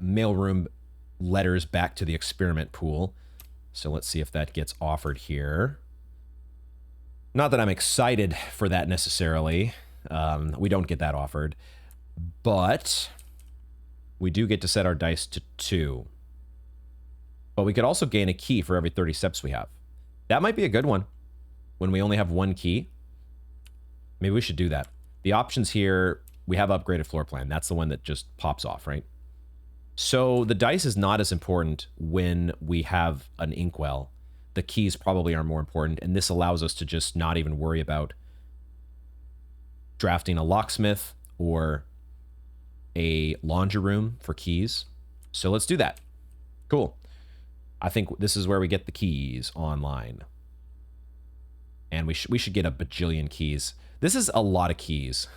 A: mailroom letters back to the experiment pool. So let's see if that gets offered here. Not that I'm excited for that necessarily. We don't get that offered. But we do get to set our dice to 2. But we could also gain a key for every 30 steps we have. That might be a good one when we only have 1 key. Maybe we should do that. The options here, we have upgraded floor plan. That's the one that just pops off, right? So the dice is not as important when we have an inkwell. The keys probably are more important, and this allows us to just not even worry about drafting a locksmith or a laundry room for keys. So let's do that. Cool. I think this is where we get the keys online. And we should get a bajillion keys. This is a lot of keys.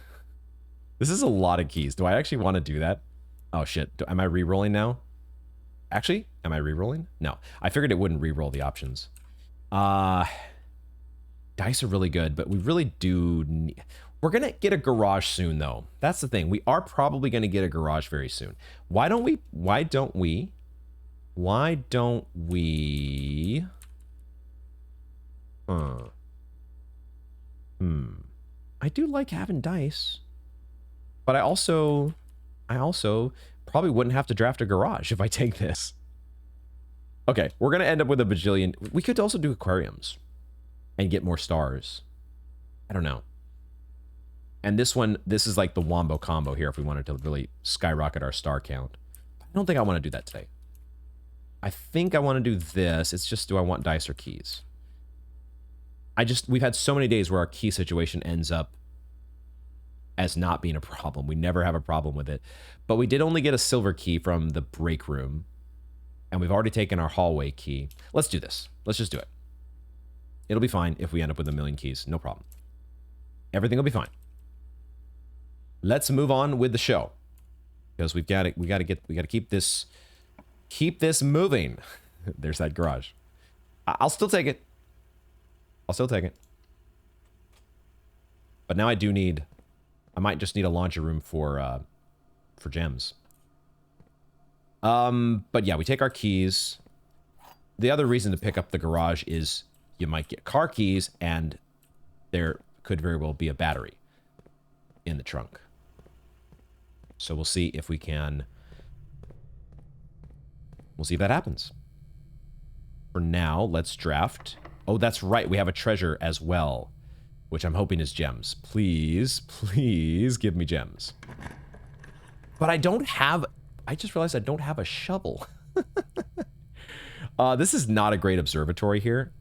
A: This is a lot of keys. Do I actually want to do that? Oh shit. Am I re-rolling now? Actually, am I re-rolling? No. I figured it wouldn't re-roll the options. Dice are really good, but we really do need... We're going to get a garage soon, though. That's the thing. We are probably going to get a garage very soon. Why don't we... I do like having dice. But I also probably wouldn't have to draft a garage if I take this. Okay, we're going to end up with a bajillion. We could also do aquariums and get more stars. I don't know. And this one, this is like the wombo combo here if we wanted to really skyrocket our star count. I don't think I want to do that today. I think I want to do this. It's just, do I want dice or keys? We've had so many days where our key situation ends up as not being a problem. We never have a problem with it. But we did only get a silver key from the break room. And we've already taken our hallway key. Let's do this. Let's just do it. It'll be fine if we end up with 1,000,000 keys. No problem. Everything will be fine. Let's move on with the show. Because we got to keep this moving. There's that garage. I'll still take it. I'll still take it. But now I might just need a laundry room for gems. But yeah, we take our keys. The other reason to pick up the garage is you might get car keys and there could very well be a battery in the trunk. So we'll see if we can... We'll see if that happens. For now, let's draft. Oh, that's right. We have a treasure as well, which I'm hoping is gems. Please, please give me gems. But I don't have... I just realized I don't have a shovel. This is not a great observatory here.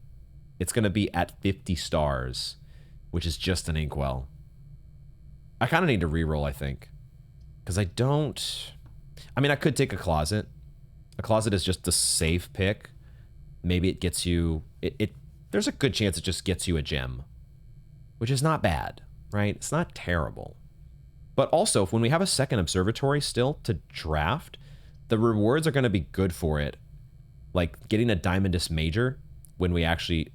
A: It's going to be at 50 stars, which is just an inkwell. I kind of need to reroll, I think. Because I don't... I mean, I could take a closet. A closet is just a safe pick. Maybe it gets you... There's a good chance it just gets you a gem. Which is not bad, right? It's not terrible. But also, when we have a second observatory still to draft, the rewards are going to be good for it. Like getting a Diamondus Major when we actually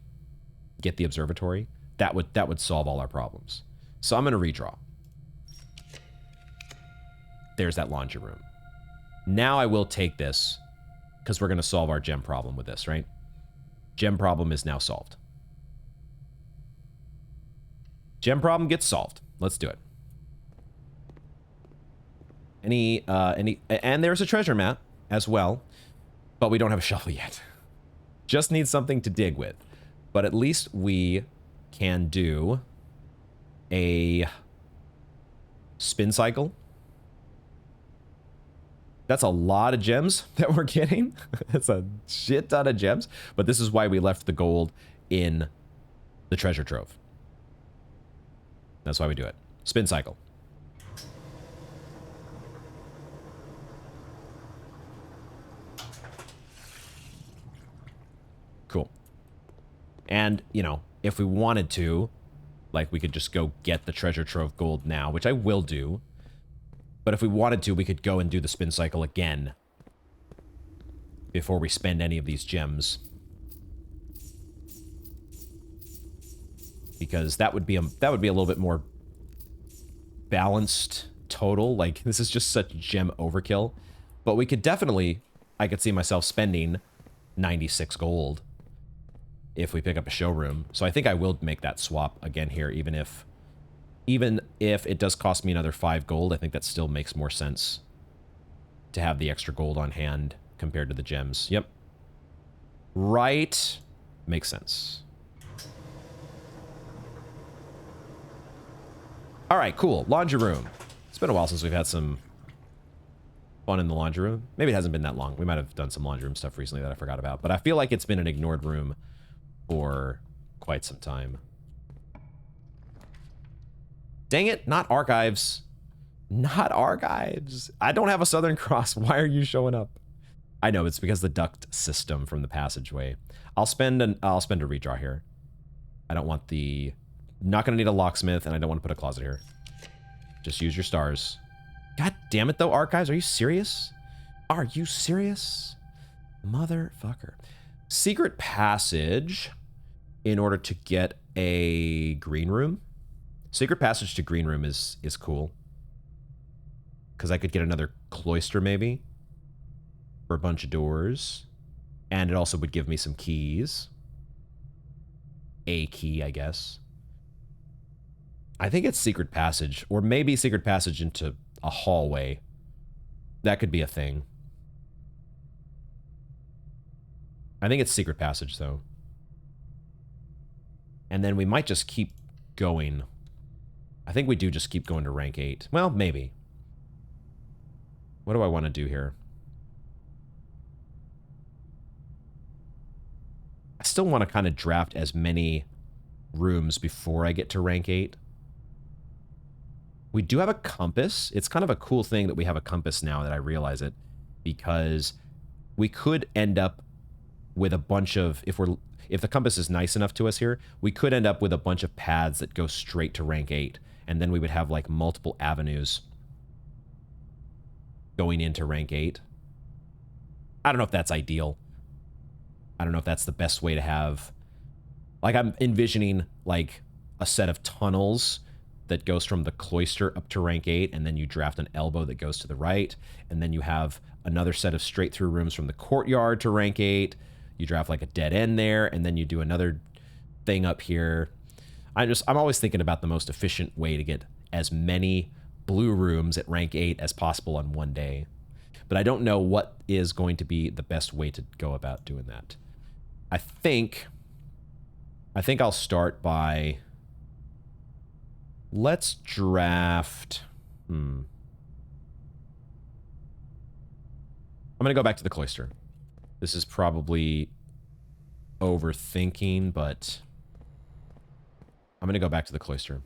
A: get the observatory, that would solve all our problems. So I'm going to redraw. There's that laundry room. Now I will take this because we're going to solve our gem problem with this, right? Gem problem is now solved. Gem problem gets solved. Let's do it. And there's a treasure map as well, but we don't have a shovel yet. Just need something to dig with. But at least we can do a spin cycle. That's a lot of gems that we're getting. That's a shit ton of gems. But this is why we left the gold in the treasure trove. That's why we do it. Spin cycle. Cool. And, you know, if we wanted to, like, we could just go get the treasure trove gold now, which I will do. But if we wanted to, we could go and do the spin cycle again before we spend any of these gems. Because that would be a little bit more balanced total. Like, this is just such gem overkill. But we could definitely, I could see myself spending 96 gold if we pick up a showroom. So I think I will make that swap again here, even if it does cost me another 5 gold. I think that still makes more sense to have the extra gold on hand compared to the gems. Yep. Right. Makes sense. All right, cool. Laundry room. It's been a while since we've had some fun in the laundry room. Maybe it hasn't been that long. We might have done some laundry room stuff recently that I forgot about. But I feel like it's been an ignored room for quite some time. Dang it, not archives. Not archives. I don't have a Southern Cross. Why are you showing up? I know, it's because the duct system from the passageway. I'll spend a redraw here. I don't want the... Not going to need a locksmith, and I don't want to put a closet here. Just use your stars. God damn it, though, archives. Are you serious? Are you serious? Motherfucker. Secret passage in order to get a green room. Secret passage to green room is cool. Because I could get another cloister, maybe. For a bunch of doors. And it also would give me some keys. A key, I guess. I think it's secret passage. Or maybe secret passage into a hallway. That could be a thing. I think it's secret passage, though. And then we might just keep going. I think we do just keep going to rank 8. Well, maybe. What do I want to do here? I still want to kind of draft as many rooms before I get to rank 8. We do have a compass. It's kind of a cool thing that we have a compass now that I realize it. Because we could end up with a bunch of... If the compass is nice enough to us here, we could end up with a bunch of paths that go straight to rank 8. And then we would have, like, multiple avenues going into rank 8. I don't know if that's ideal. I don't know if that's the best way to have... Like, I'm envisioning, like, a set of tunnels that goes from the cloister up to rank 8, and then you draft an elbow that goes to the right, and then you have another set of straight-through rooms from the courtyard to rank 8. You draft, like, a dead end there, and then you do another thing up here. I'm always thinking about the most efficient way to get as many blue rooms at rank 8 as possible on one day. But I don't know what is going to be the best way to go about doing that. I think I'll start by... Let's draft... I'm going to go back to the cloister. This is probably overthinking, but... I'm going to go back to the cloister.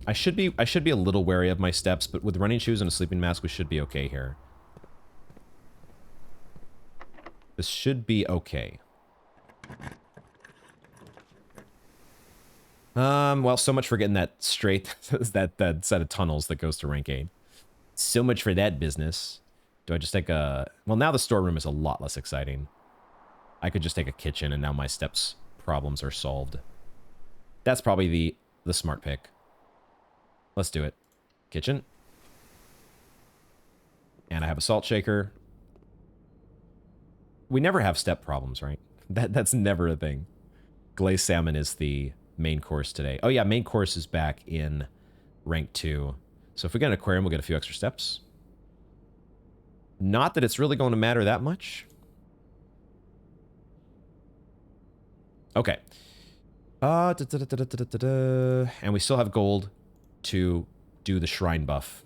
A: I should be a little wary of my steps, but with running shoes and a sleeping mask, we should be okay here. This should be okay. Well, so much for getting that straight, that set of tunnels that goes to rank 8. So much for that business. Do I just take a... Well, now the storeroom is a lot less exciting. I could just take a kitchen and now my steps problems are solved. That's probably the smart pick. Let's do it. Kitchen. And I have a salt shaker. We never have step problems, right? That's never a thing. Glazed salmon is the main course today. Oh yeah, main course is back in rank 2. So if we get an aquarium, we'll get a few extra steps. Not that it's really going to matter that much. Okay. And we still have gold to do the shrine buff.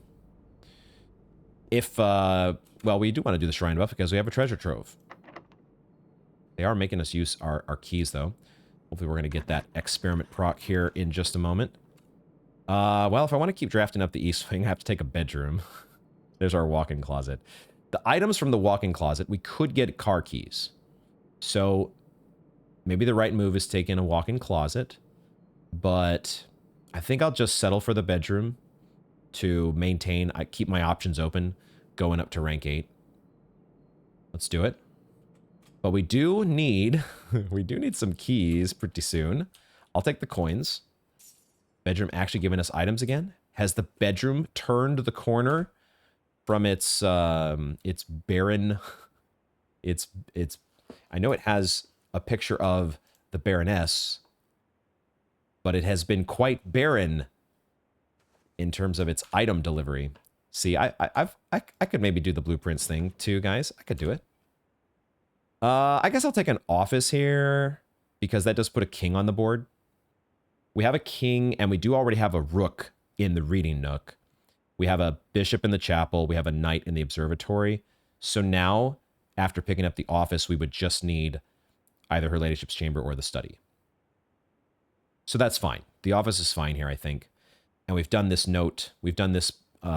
A: If, well, we do want to do the shrine buff because we have a treasure trove. They are making us use our keys, though. Hopefully we're going to get that experiment proc here in just a moment. Well, if I want to keep drafting up the east wing, I have to take a bedroom. There's our walk-in closet. The items from the walk-in closet, we could get car keys. So maybe the right move is taking a walk-in closet, but I think I'll just settle for the bedroom to maintain. I keep my options open going up to rank 8. Let's do it. But we do need some keys pretty soon. I'll take the coins. Bedroom actually giving us items again. Has the bedroom turned the corner from its barren? It's I know it has a picture of the Baroness, but it has been quite barren in terms of its item delivery. See, I could maybe do the blueprints thing too, guys. I could do it. I guess I'll take an office here because that does put a king on the board. We have a king and we do already have a rook in the reading nook. We have a bishop in the chapel. We have a knight in the observatory. So now, after picking up the office, we would just need either her ladyship's chamber or the study. So that's fine. The office is fine here, I think. And we've done this note. We've done this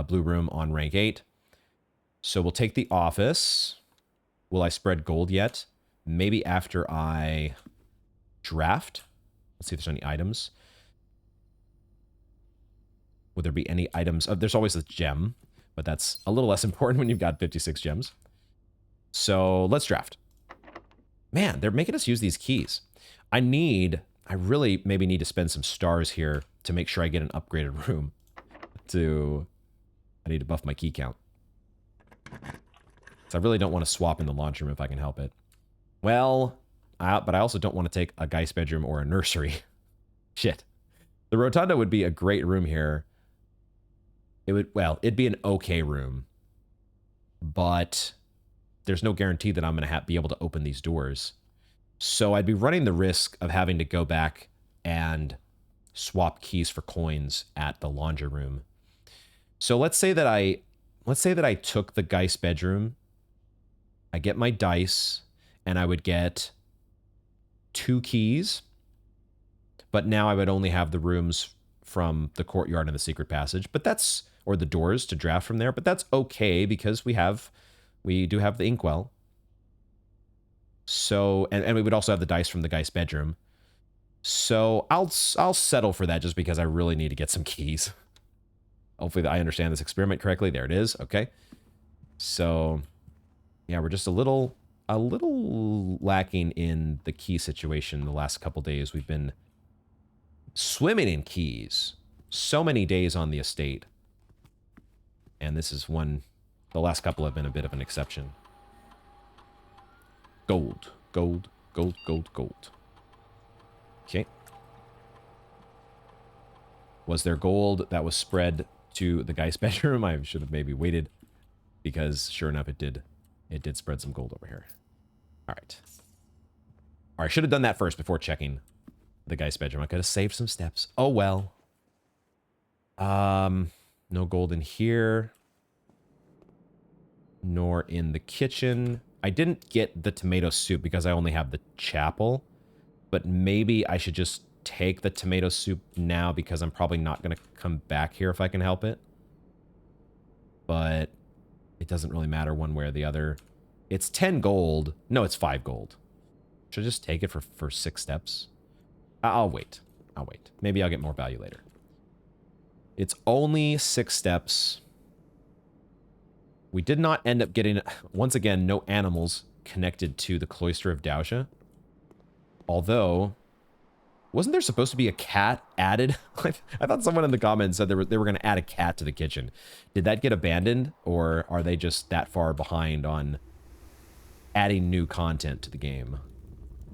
A: blue room on rank 8. So we'll take the office. Will I spread gold yet? Maybe after I draft. Let's see if there's any items. Would there be any items? There's always a gem, but that's a little less important when you've got 56 gems. So let's draft. Man, they're making us use these keys. I really maybe need to spend some stars here to make sure I get an upgraded room. I need to buff my key count. So I really don't want to swap in the laundry room if I can help it. Well, but I also don't want to take a Geist bedroom or a nursery. Shit. The rotunda would be a great room here. It'd be an okay room. But there's no guarantee that I'm going to be able to open these doors. So I'd be running the risk of having to go back and swap keys for coins at the laundry room. So let's say that I took the Geist bedroom. I get my dice, and I would get 2 keys. But now I would only have the rooms from the courtyard and the secret passage. Or the doors to draft from there. But that's okay because we do have the inkwell. So, and we would also have the dice from the Geist bedroom. So I'll settle for that just because I really need to get some keys. Hopefully I understand this experiment correctly. There it is. Okay. So yeah, we're just a little lacking in the key situation the last couple days. We've been swimming in keys. So many days on the estate. And this is the last couple have been a bit of an exception. Gold, gold, gold, gold, gold. Okay. Was there gold that was spread to the Geist bedroom? I should have maybe waited because sure enough it did spread some gold over here. All right. All right, I should have done that first before checking the Geist bedroom. I could have saved some steps. Oh well. No gold in here. Nor in the kitchen. I didn't get the tomato soup because I only have the chapel. But maybe I should just take the tomato soup now because I'm probably not going to come back here if I can help it. But it doesn't really matter one way or the other. It's 10 gold. No, it's 5 gold. Should I just take it for 6 steps? I'll wait. I'll wait. Maybe I'll get more value later. It's only 6 steps. We did not end up getting, once again, no animals connected to the Cloister of Daoxia. Although, wasn't there supposed to be a cat added? I thought someone in the comments said they were going to add a cat to the kitchen. Did that get abandoned, or are they just that far behind on adding new content to the game?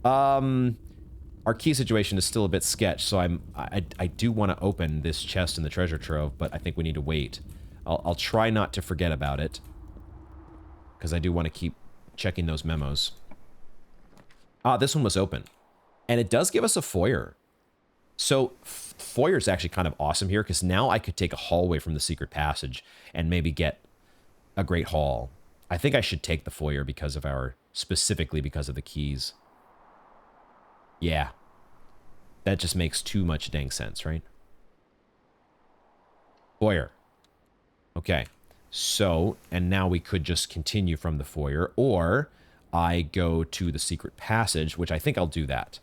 A: Our key situation is still a bit sketch, so I do want to open this chest in the treasure trove, but I think we need to wait. I'll try not to forget about it, because I do want to keep checking those memos. Ah, this one was open. And it does give us a foyer. So, foyer is actually kind of awesome here, because now I could take a hallway from the secret passage and maybe get a great hall. I think I should take the foyer because of specifically because of the keys. Yeah. That just makes too much dang sense, right? Foyer. Okay. So, and now we could just continue from the foyer, or I go to the secret passage, which I think I'll do that.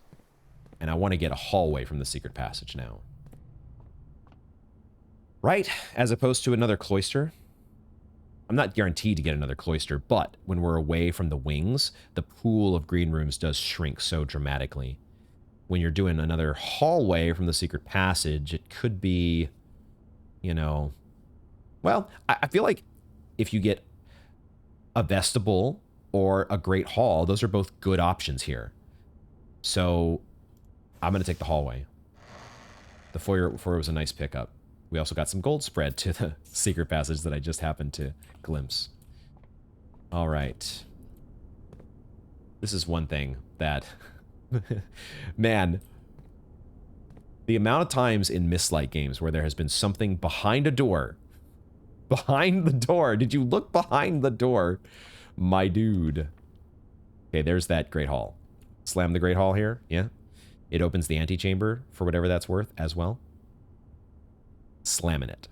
A: And I want to get a hallway from the secret passage now. Right? As opposed to another cloister. I'm not guaranteed to get another cloister, but when we're away from the wings, the pool of green rooms does shrink so dramatically. When you're doing another hallway from the secret passage, it could be, you know... Well, I feel like if you get a vestibule or a great hall, those are both good options here. So, I'm going to take the hallway. The foyer was a nice pickup. We also got some gold spread to the secret passage that I just happened to glimpse. All right. This is one thing that... Man. The amount of times in Mist-like games where there has been something behind a door. Behind the door. Did you look behind the door? My dude. Okay, there's that Great Hall. Slam the Great Hall here. Yeah. It opens the antechamber for whatever that's worth as well. Slamming it.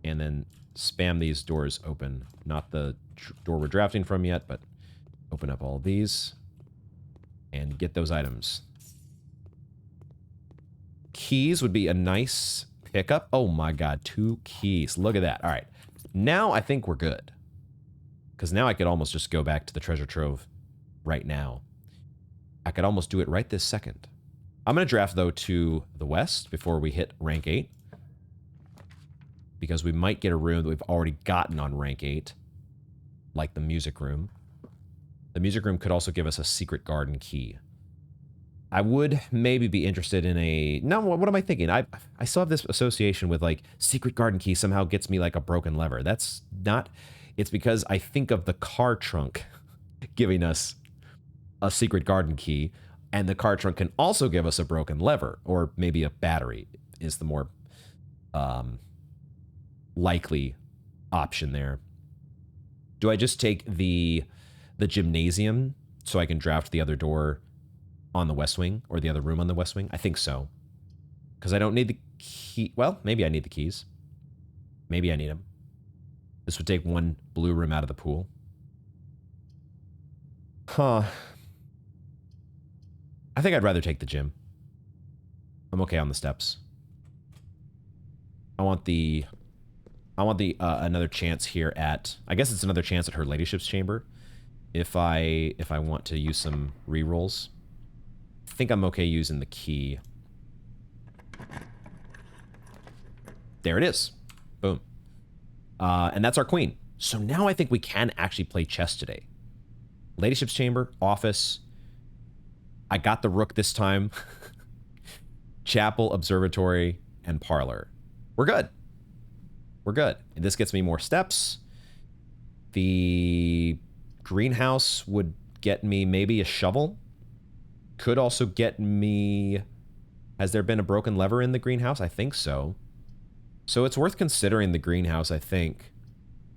A: And then spam these doors open. Not the door we're drafting from yet, but open up all these. And get those items. Keys would be a nice pickup. Oh my god, 2 keys. Look at that. All right. Now I think we're good. Because now I could almost just go back to the treasure trove right now. I could almost do it right this second. I'm going to draft, though, to the west before we hit rank 8. Because we might get a room that we've already gotten on rank 8. Like the music room. The music room could also give us a secret garden key. I would maybe be interested in a... No, what am I thinking? I still have this association with, like, secret garden key somehow gets me, like, a broken lever. That's not... It's because I think of the car trunk giving us a secret garden key, and the car trunk can also give us a broken lever, or maybe a battery is the more likely option there. Do I just take the gymnasium so I can draft the other door on the west wing, or the other room on the west wing? I think so. Because I don't need the key. Well, maybe I need the keys. Maybe I need them. This would take 1 blue room out of the pool. Huh. I think I'd rather take the gym. I'm okay on the steps. I want the another chance here at... I guess it's another chance at Her Ladyship's Chamber. If I want to use some rerolls. I think I'm okay using the key. There it is. Boom. And that's our queen. So now I think we can actually play chess today. Ladyship's Chamber, office. I got the rook this time. Chapel, observatory, and parlor. We're good. We're good. And this gets me more steps. The greenhouse would get me maybe a shovel. Could also get me... Has there been a broken lever in the greenhouse? I think so. So it's worth considering the greenhouse, I think.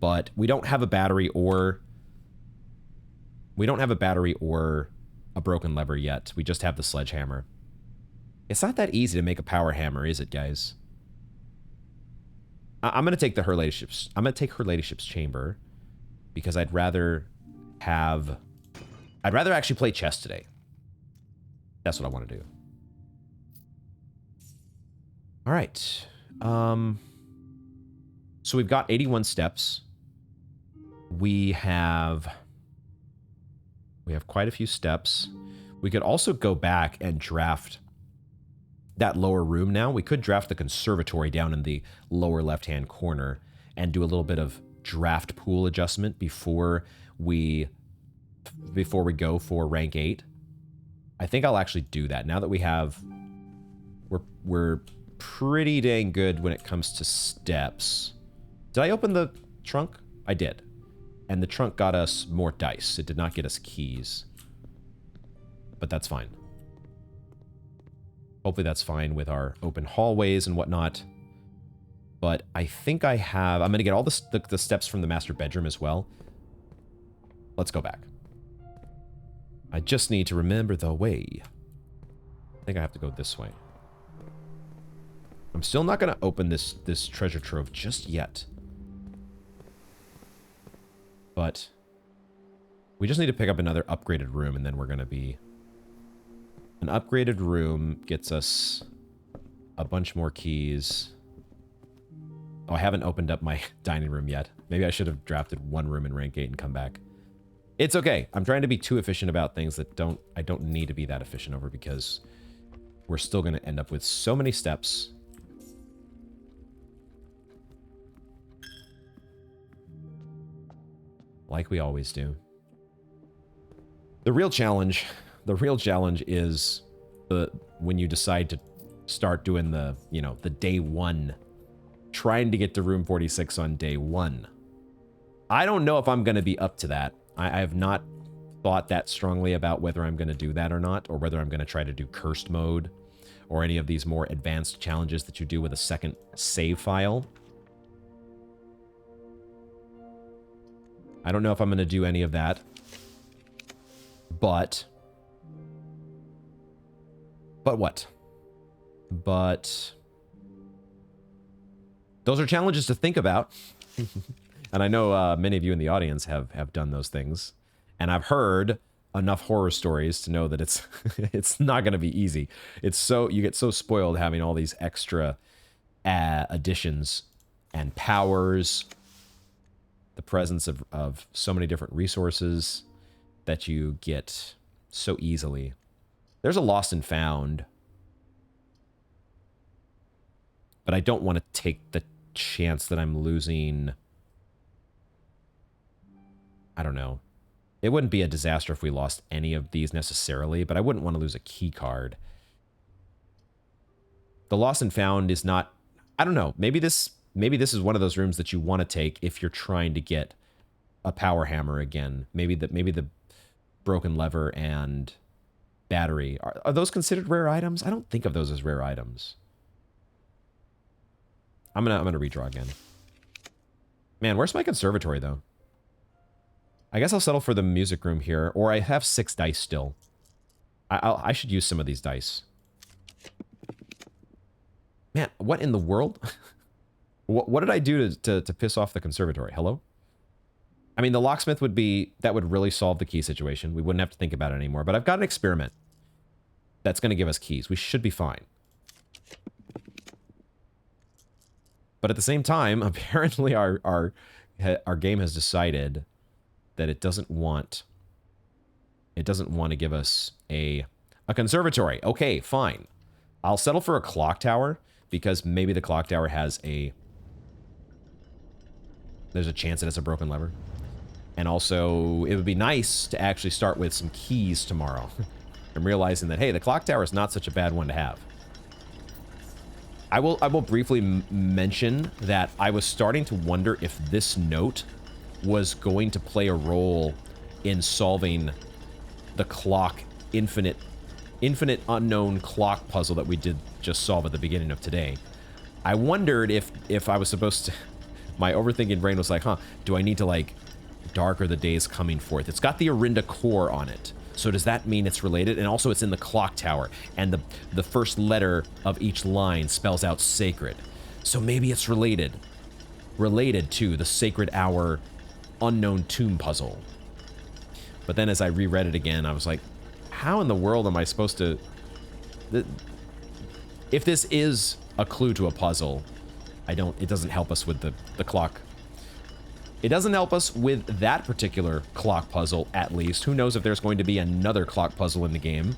A: But we don't have a battery or... We don't have a battery or a broken lever yet. We just have the sledgehammer. It's not that easy to make a power hammer, is it, guys? I'm going to take Her Ladyship's... I'm going to take Her Ladyship's Chamber. Because I'd rather have... I'd rather actually play chess today. That's what I want to do. All right. So we've got 81 steps. We have quite a few steps. We could also go back and draft that lower room now. We could draft the conservatory down in the lower left-hand corner and do a little bit of draft pool adjustment before we go for rank 8. I think I'll actually do that now that we have... We're pretty dang good when it comes to steps. Did I open the trunk? I did. And the trunk got us more dice. It did not get us keys. But that's fine. Hopefully that's fine with our open hallways and whatnot. But I think I have... I'm going to get all the steps from the master bedroom as well. Let's go back. I just need to remember the way. I think I have to go this way. I'm still not going to open this treasure trove just yet. But we just need to pick up another upgraded room, and then we're going to be... An upgraded room gets us a bunch more keys. Oh, I haven't opened up my dining room yet. Maybe I should have drafted one room in rank 8 and come back. It's okay. I'm trying to be too efficient about things that I don't need to be that efficient over, because we're still going to end up with so many steps. Like we always do. The real challenge is when you decide to start doing the day 1, trying to get to room 46 on day 1. I don't know if I'm going to be up to that. I have not thought that strongly about whether I'm going to do that or not, or whether I'm going to try to do cursed mode or any of these more advanced challenges that you do with a second save file. I don't know if I'm going to do any of that, but what? But those are challenges to think about. And I know many of you in the audience have done those things. And I've heard enough horror stories to know that it's it's not going to be easy. You get so spoiled having all these extra additions and powers, the presence of so many different resources that you get so easily. There's a lost and found, but I don't want to take the chance that I'm losing... I don't know. It wouldn't be a disaster if we lost any of these necessarily, but I wouldn't want to lose a key card. The lost and found is not... I don't know. Maybe this is one of those rooms that you want to take if you're trying to get a power hammer again. Maybe the broken lever and battery. Are those considered rare items? I don't think of those as rare items. I'm gonna redraw again. Man, where's my conservatory though? I guess I'll settle for the music room here, or I have 6 dice still. I should use some of these dice. Man, what in the world? What did I do to piss off the conservatory? Hello? I mean, the locksmith would really solve the key situation. We wouldn't have to think about it anymore. But I've got an experiment that's going to give us keys. We should be fine. But at the same time, apparently our game has decided that it doesn't want to give us a conservatory. Okay, fine. I'll settle for a clock tower because maybe the clock tower has there's a chance that it's a broken lever. And also, it would be nice to actually start with some keys tomorrow. I'm realizing that, hey, the clock tower is not such a bad one to have. I will briefly mention that I was starting to wonder if this note was going to play a role in solving the clock infinite unknown clock puzzle that we did just solve at the beginning of today. I wondered if I was supposed to... My overthinking brain was like, huh, do I need to, like, darker the days coming forth? It's got the Orinda core on it. So does that mean it's related? And also it's in the clock tower. And the first letter of each line spells out sacred. So maybe it's related. Related to the Sacred Hour Unknown Tomb puzzle. But then as I reread it again, I was like, how in the world am I supposed to If this is a clue to a puzzle, it doesn't help us with the clock. It doesn't help us with that particular clock puzzle, at least. Who knows if there's going to be another clock puzzle in the game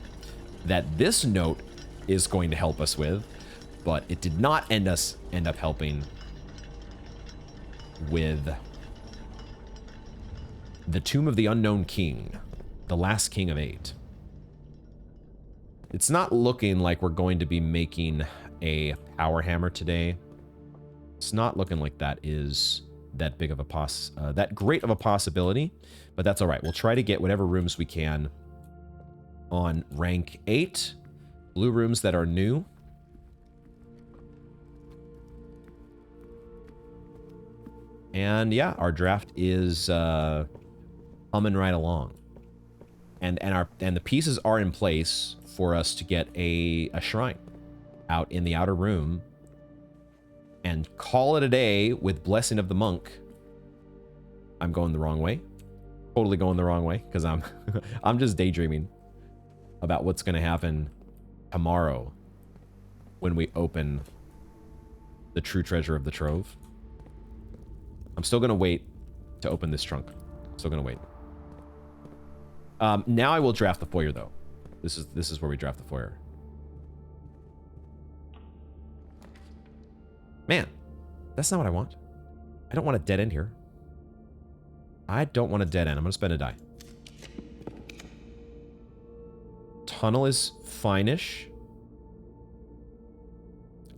A: that this note is going to help us with, but it did not end up helping with the Tomb of the Unknown King, the last king of 8. It's not looking like we're going to be making a power hammer today. It's not looking like that is that big of a that great of a possibility, but that's all right. We'll try to get whatever rooms we can on rank 8, blue rooms that are new. And yeah, our draft is humming right along, and the pieces are in place for us to get a shrine out in the outer room and call it a day with Blessing of the Monk. I'm going the wrong way. Totally going the wrong way, because I'm just daydreaming about what's going to happen tomorrow when we open the true treasure of the trove. I'm still going to wait to open this trunk. Still going to wait. Now I will draft the foyer, though. This is where we draft the foyer. Man, that's not what I want. I don't want a dead end here. I don't want a dead end. I'm going to spend a die. Tunnel is fine-ish.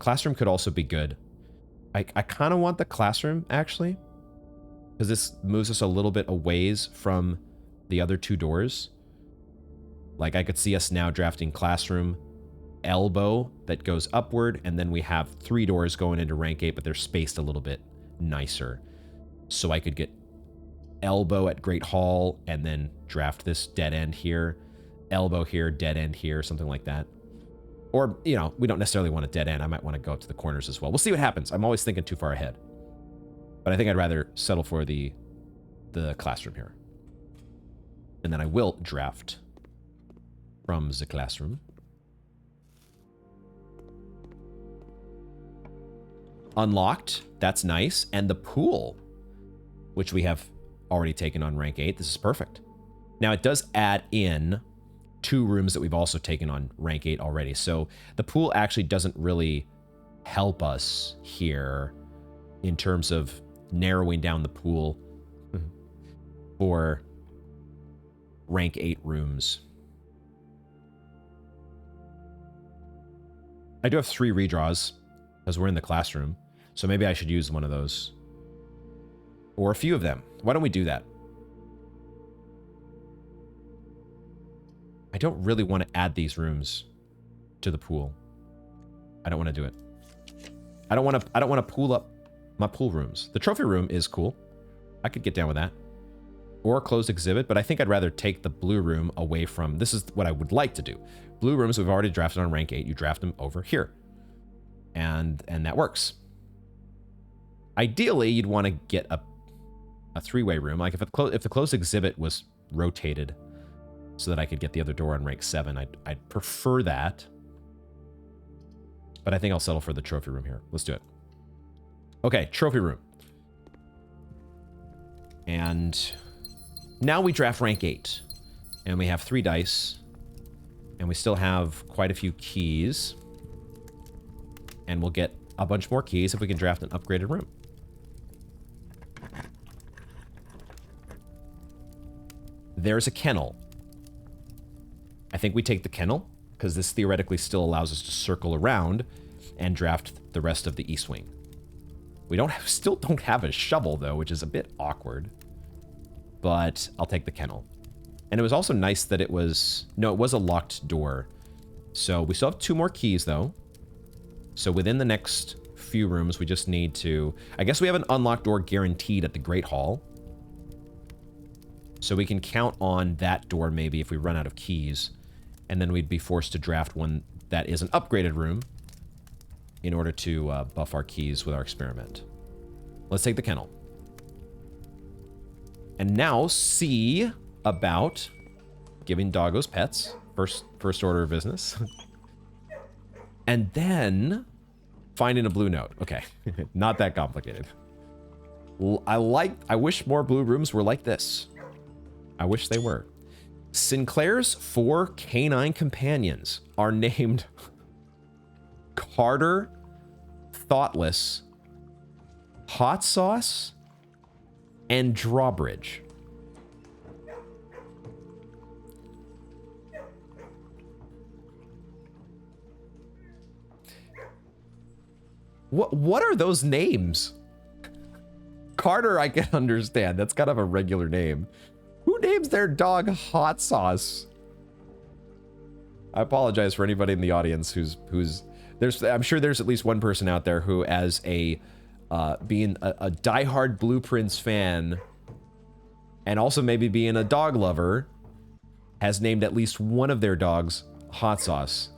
A: Classroom could also be good. I kind of want the classroom, actually, because this moves us a little bit a ways from the other two doors. Like, I could see us now drafting classroom, elbow that goes upward, and then we have 3 doors going into rank 8, but they're spaced a little bit nicer. So I could get elbow at Great Hall and then draft this dead end here, elbow here, dead end here, something like that. Or, you know, we don't necessarily want a dead end. I might want to go up to the corners as well. We'll see what happens. I'm always thinking too far ahead. But I think I'd rather settle for the classroom here. And then I will draft from the classroom. Unlocked. That's nice. And the pool, which we have already taken on rank 8. This is perfect. Now, it does add in 2 rooms that we've also taken on rank 8 already. So the pool actually doesn't really help us here in terms of narrowing down the pool for rank 8 rooms. I do have 3 redraws because we're in the classroom. So maybe I should use one of those. Or a few of them. Why don't we do that? I don't really want to add these rooms to the pool. I don't want to do it. I don't want to pool up my pool rooms. The trophy room is cool. I could get down with that. Or a closed exhibit, but I think I'd rather take the blue room away from... This is what I would like to do. Blue rooms we've already drafted on rank 8. You draft them over here. And that works. Ideally, you'd want to get a 3-way room. Like if the closed exhibit was rotated so that I could get the other door on rank 7, I'd prefer that. But I think I'll settle for the trophy room here. Let's do it. Okay, trophy room. And now we draft rank 8. And we have 3 dice. And we still have quite a few keys. And we'll get a bunch more keys if we can draft an upgraded room. There's a kennel. I think we take the kennel, because this theoretically still allows us to circle around and draft the rest of the east wing. We still don't have a shovel, though, which is a bit awkward. But I'll take the kennel. And it was also nice that it was... No, it was a locked door. So we still have 2 more keys, though. So within the next few rooms, we just need to... I guess we have an unlocked door guaranteed at the Great Hall. So we can count on that door, maybe, if we run out of keys. And then we'd be forced to draft one that is an upgraded room in order to buff our keys with our experiment. Let's take the kennel. And now see about giving doggos pets. First order of business. And then finding a blue note. Okay, not that complicated. I wish more blue rooms were like this. I wish they were. Sinclair's 4 canine companions are named Carter, Thoughtless, Hot Sauce, and Drawbridge. What are those names? Carter, I can understand. That's kind of a regular name. Who names their dog Hot Sauce? I apologize for anybody in the audience who's I'm sure there's at least one person out there who, as a being a diehard Blueprints fan, and also maybe being a dog lover, has named at least one of their dogs Hot Sauce,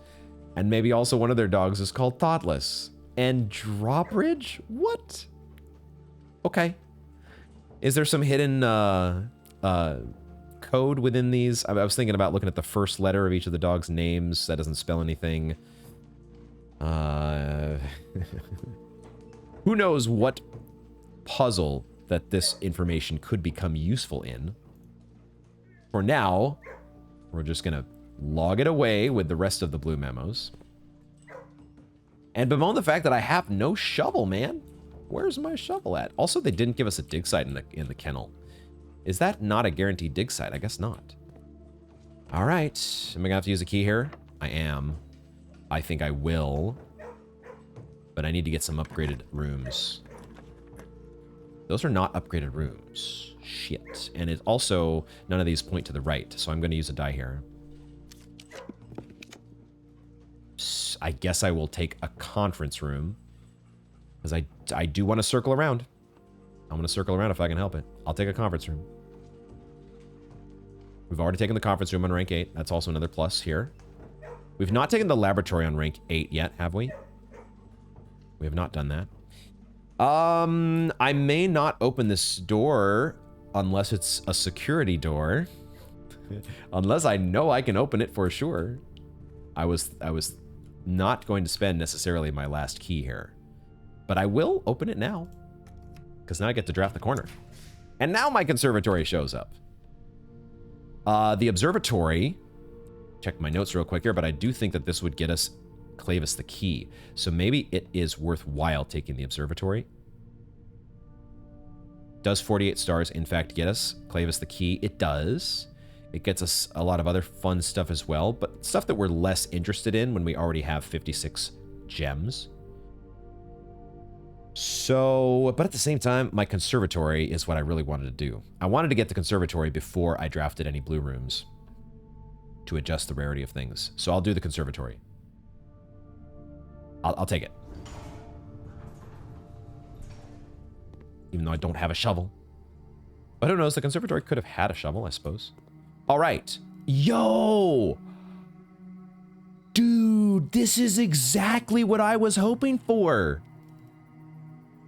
A: and maybe also one of their dogs is called Thoughtless. And Drawbridge? What? Okay. Is there some hidden code within these? I was thinking about looking at the first letter of each of the dogs' names. That doesn't spell anything. Who knows what puzzle that this information could become useful in. For now, we're just gonna log it away with the rest of the blue memos. And bemoan the fact that I have no shovel, man. Where's my shovel at? Also, they didn't give us a dig site in the kennel. Is that not a guaranteed dig site? I guess not. All right. Am I gonna have to use a key here? I am. I think I will. But I need to get some upgraded rooms. Those are not upgraded rooms. Shit. And it also, none of these point to the right, so I'm gonna use a die here. I guess I will take a conference room, because I do want to circle around. I'm going to circle around if I can help it. I'll take a conference room. We've already taken the conference room on rank 8. That's also another plus here. We've not taken the laboratory on rank 8 yet, have we? We have not done that. I may not open this door unless it's a security door. Unless I know I can open it for sure. I was not going to spend necessarily my last key here. But I will open it now. Because now I get to draft the corner. And now my conservatory shows up. The observatory... Check my notes real quick here, but I do think that this would get us Clavis the key. So maybe it is worthwhile taking the observatory. Does 48 stars in fact get us Clavis the key? It does. It gets us a lot of other fun stuff as well, but stuff that we're less interested in when we already have 56 gems. So, but at the same time, my conservatory is what I really wanted to do. I wanted to get the conservatory before I drafted any blue rooms to adjust the rarity of things. So I'll do the conservatory. I'll take it. Even though I don't have a shovel. But who knows, the conservatory could have had a shovel, I suppose. All right. Yo! Dude, this is exactly what I was hoping for.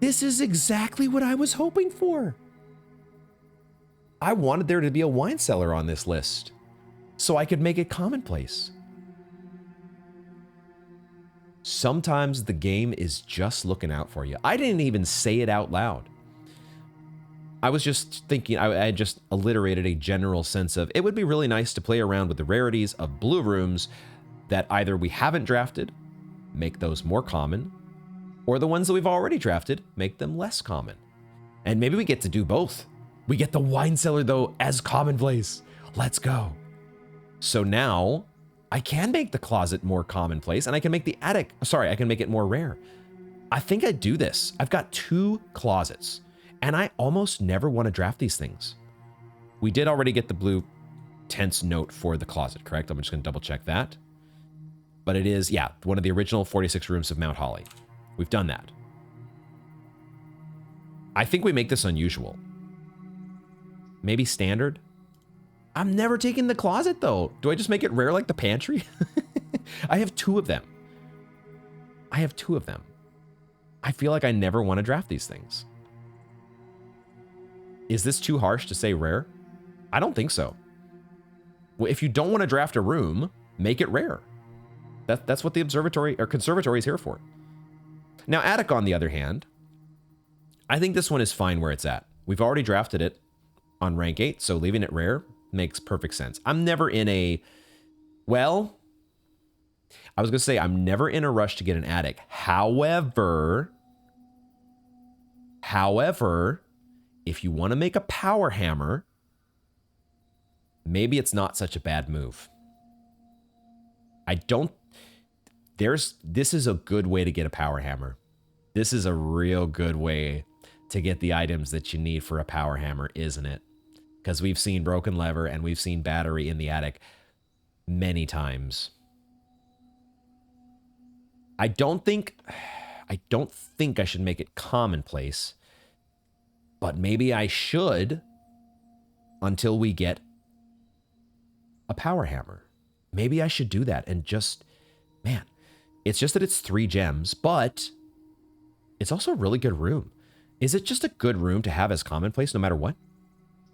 A: This is exactly what I was hoping for. I wanted there to be a wine cellar on this list so I could make it commonplace. Sometimes the game is just looking out for you. I didn't even say it out loud. I was just thinking, I just alliterated a general sense of, it would be really nice to play around with the rarities of blue rooms that either we haven't drafted, make those more common, or the ones that we've already drafted, make them less common. And maybe we get to do both. We get the wine cellar, though, as commonplace. Let's go. So now, I can make the closet more commonplace, and I can make the attic, sorry, I can make it more rare. I think I'd do this. I've got 2 closets, and I almost never want to draft these things. We did already get the blue tense note for the closet, correct? I'm just going to double check that. But it is, yeah, one of the original 46 rooms of Mount Holly. We've done that. I think we make this unusual. Maybe standard? I'm never taking the closet, though. Do I just make it rare like the pantry? I have 2 of them. I have 2 of them. I feel like I never want to draft these things. Is this too harsh to say rare? I don't think so. Well, if you don't want to draft a room, make it rare. That's what the observatory or conservatory is here for. Now, attic, on the other hand, I think this one is fine where it's at. We've already drafted it on rank 8, so leaving it rare makes perfect sense. I'm never in a... Well, I was going to say I'm never in a rush to get an attic. However, if you want to make a power hammer, maybe it's not such a bad move. This is a good way to get a power hammer. This is a real good way to get the items that you need for a power hammer, isn't it? Because we've seen broken lever and we've seen battery in the attic many times. I don't think I should make it commonplace, but maybe I should until we get a power hammer. Maybe I should do that and just, man, it's just that it's 3 gems, but it's also a really good room. Is it just a good room to have as commonplace no matter what?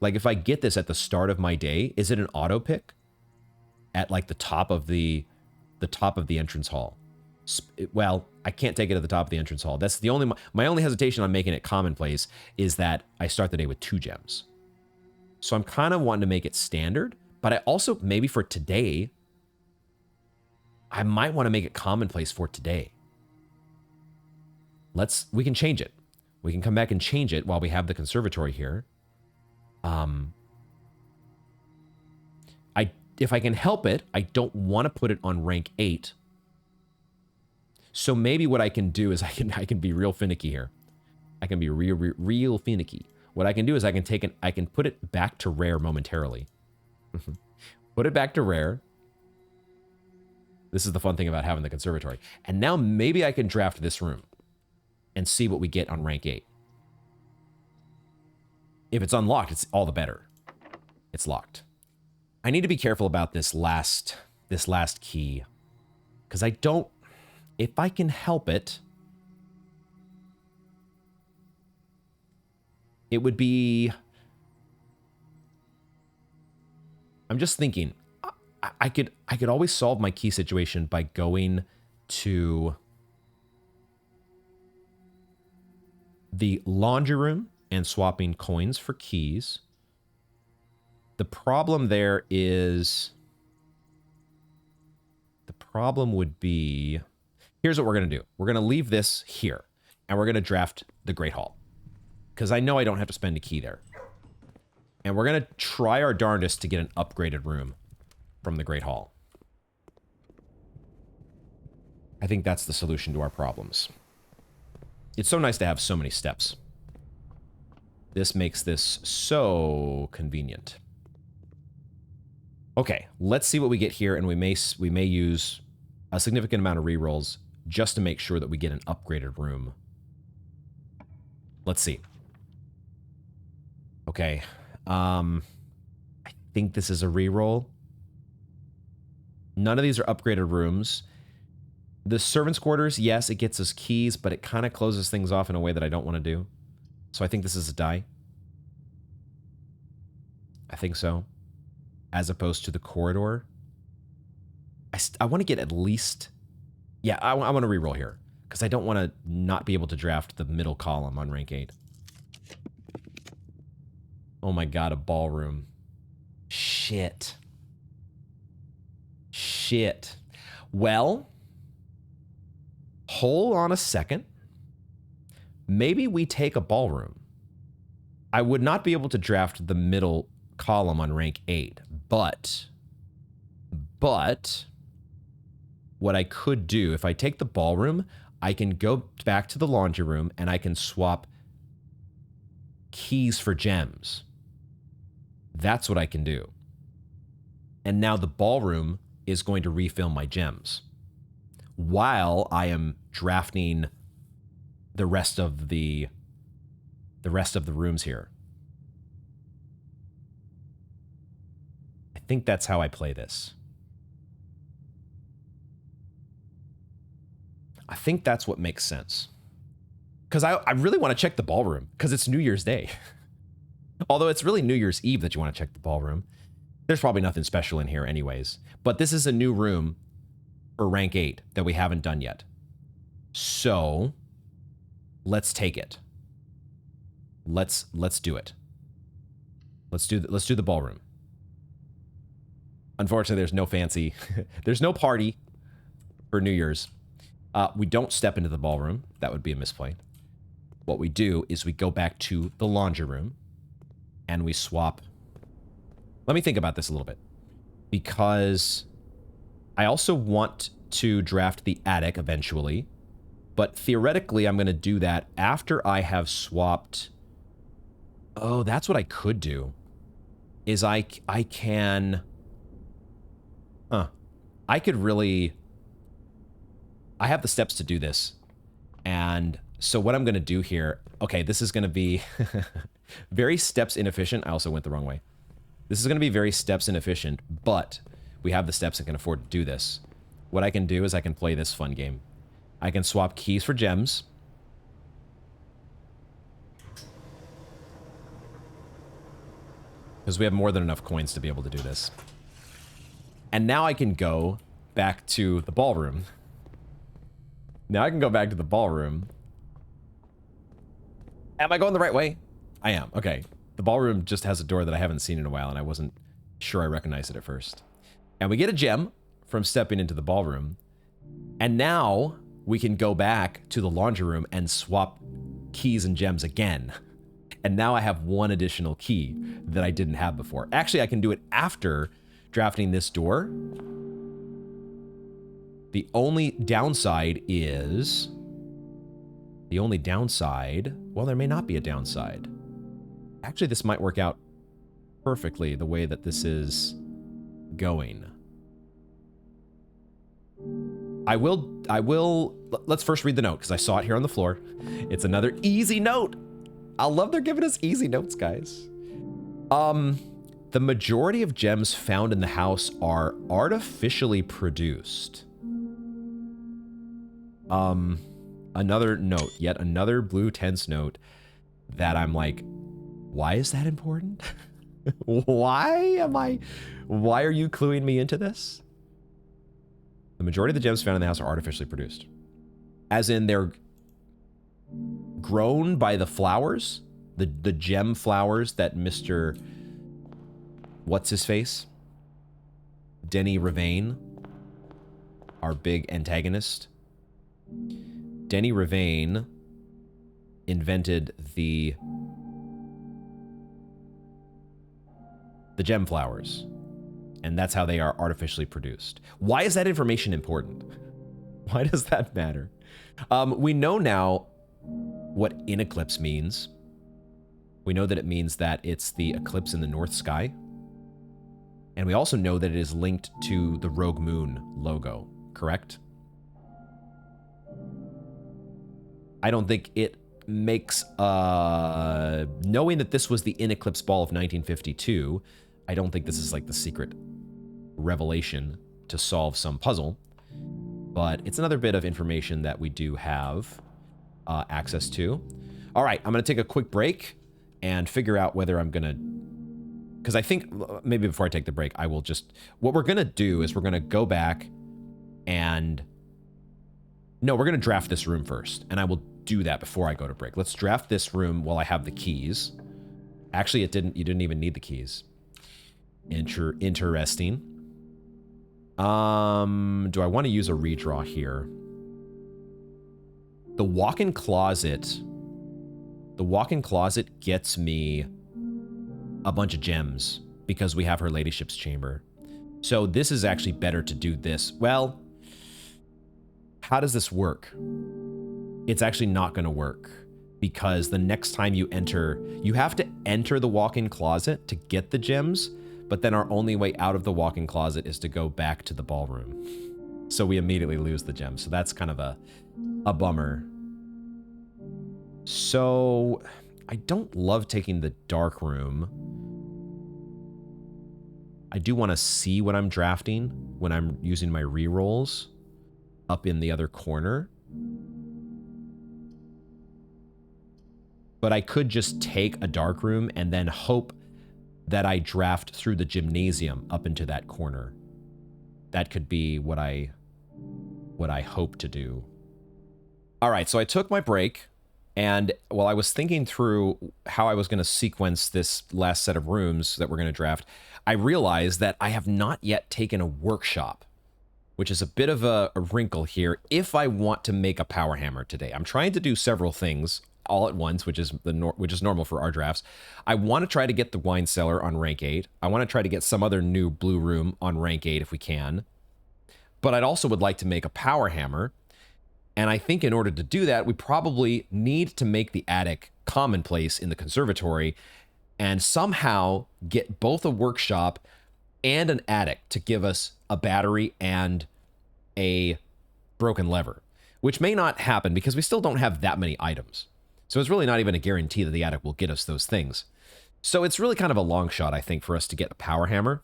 A: Like if I get this at the start of my day, is it an auto pick at like the top of the entrance hall? Well, I can't take it at the top of the entrance hall. That's the only, my only hesitation on making it commonplace is that I start the day with 2 gems. So I'm kind of wanting to make it standard, but I also, maybe for today, I might want to make it commonplace for today. We can change it. We can come back and change it while we have the conservatory here. If I can help it, I don't want to put it on rank 8. So maybe what I can do is I can be real finicky here. I can be real finicky. What I can do is I can put it back to rare momentarily. Put it back to rare. This is the fun thing about having the conservatory. And now maybe I can draft this room and see what we get on rank 8. If it's unlocked, it's all the better. It's locked. I need to be careful about this last key, because I don't, if I can help it, it would be, I'm just thinking, I could always solve my key situation by going to the laundry room and swapping coins for keys. The problem there is, the problem would be, here's what we're going to do. We're going to leave this here, and we're going to draft the Great Hall, because I know I don't have to spend a key there. And we're going to try our darndest to get an upgraded room from the Great Hall. I think that's the solution to our problems. It's so nice to have so many steps. This makes this so convenient. Okay, let's see what we get here, and we may use a significant amount of rerolls just to make sure that we get an upgraded room. Let's see. Okay, I think this is a reroll. None of these are upgraded rooms. The servants' quarters, yes, it gets us keys, but it kind of closes things off in a way that I don't want to do. So I think this is a die. I think so. As opposed to the corridor. I want to get at least... Yeah, I want to reroll here, because I don't want to not be able to draft the middle column on rank 8. Oh my god, a ballroom. Shit. Shit. Well, hold on a second. Maybe we take a ballroom. I would not be able to draft the middle column on rank 8, but what I could do, if I take the ballroom, I can go back to the laundry room and I can swap keys for gems. That's what I can do. And now the ballroom is going to refill my gems while I am drafting the rest of the rooms here. I think that's how I play this. I think that's what makes sense. Because I really want to check the ballroom, because it's New Year's Day. Although it's really New Year's Eve that you want to check the ballroom. There's probably nothing special in here anyways. But this is a new room or rank 8 that we haven't done yet. So let's take it. Let's do it. Let's do the ballroom. Unfortunately, there's no fancy, there's no party for New Year's. We don't step into the ballroom. That would be a misplay. What we do is we go back to the laundry room and we swap. Let me think about this a little bit, because I also want to draft the attic eventually, but theoretically I'm going to do that after I have swapped. Oh, that's what I could do. Is I can, I could really, I have the steps to do this. And so what I'm going to do here, okay, this is going to be very steps inefficient. I also went the wrong way. This is going to be very steps inefficient, but we have the steps that can afford to do this. What I can do is I can play this fun game. I can swap keys for gems. Because we have more than enough coins to be able to do this. And now I can go back to the ballroom. Now I can go back to the ballroom. Am I going the right way? I am. Okay. The ballroom just has a door that I haven't seen in a while, and I wasn't sure I recognized it at first. And we get a gem from stepping into the ballroom. And now we can go back to the laundry room and swap keys and gems again. And now I have one additional key that I didn't have before. Actually, I can do it after drafting this door. The only downside is... well, there may not be a downside. Actually, this might work out perfectly the way that this is going. Let's first read the note, because I saw it here on the floor. It's another easy note. I love they're giving us easy notes, guys. The majority of gems found in the house are artificially produced. Another note, yet another blue tense note that I'm like, why is that important? Why are you cluing me into this? The majority of the gems found in the house are artificially produced. As in they're grown by the flowers, the gem flowers that Mr. What's-his-face? Denny Ravane, our big antagonist. Denny Ravane invented the gem flowers, and that's how they are artificially produced. Why is that information important? Why does that matter? We know now what in eclipse means. We know that it means that it's the eclipse in the north sky. And we also know that it is linked to the Rogue Moon logo, correct? I don't think it makes, knowing that this was the in eclipse ball of 1952, I don't think this is like the secret revelation to solve some puzzle, but it's another bit of information that we do have access to. All right, I'm going to take a quick break and figure out whether I'm going to, because I think maybe before I take the break, I will just, what we're going to do is we're going to go back and, no, we're going to draft this room first, and I will do that before I go to break. Let's draft this room while I have the keys. Actually, you didn't even need the keys. Interesting. Do I want to use a redraw here? The walk-in closet gets me a bunch of gems because we have her ladyship's chamber. So this is actually better to do this. Well, how does this work? It's actually not going to work, because the next time you enter, you have to enter the walk-in closet to get the gems, but then our only way out of the walk-in closet is to go back to the ballroom. So we immediately lose the gems. So that's kind of a bummer. So I don't love taking the dark room. I do want to see what I'm drafting when I'm using my rerolls up in the other corner. But I could just take a dark room and then hope that I draft through the gymnasium up into that corner. That could be what I what I hope to do. All right, so I took my break, and while I was thinking through how I was going to sequence this last set of rooms that we're going to draft, I realized that I have not yet taken a workshop, which is a bit of a wrinkle here if I want to make a power hammer today. I'm trying to do several things all at once, which is normal for our drafts. I want to try to get the wine cellar on rank 8. I want to try to get some other new blue room on rank 8 if we can. But I'd also would like to make a power hammer. And I think in order to do that, we probably need to make the attic commonplace in the conservatory and somehow get both a workshop and an attic to give us a battery and a broken lever, which may not happen because we still don't have that many items. So it's really not even a guarantee that the attic will get us those things. So it's really kind of a long shot, I think, for us to get a power hammer.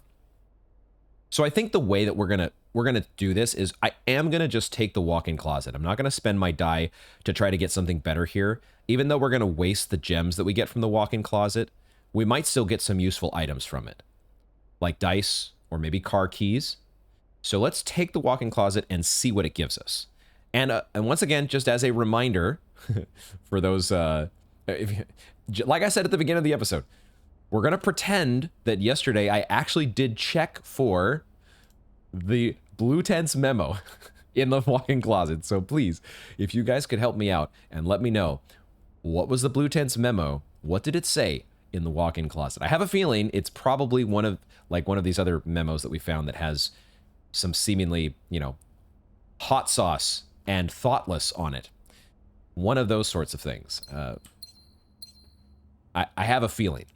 A: So I think the way that we're gonna do this is I am gonna just take the walk-in closet. I'm not gonna spend my die to try to get something better here. Even though we're gonna waste the gems that we get from the walk-in closet, we might still get some useful items from it, like dice or maybe car keys. So let's take the walk-in closet and see what it gives us. And once again, just as a reminder, for those, like I said at the beginning of the episode, we're going to pretend that yesterday I actually did check for the Blue Tent's memo in the walk-in closet. So please, if you guys could help me out and let me know, what was the Blue Tent's memo? What did it say in the walk-in closet? I have a feeling it's probably one of these other memos that we found that has some seemingly, hot sauce and thoughtless on it. One of those sorts of things. I have a feeling.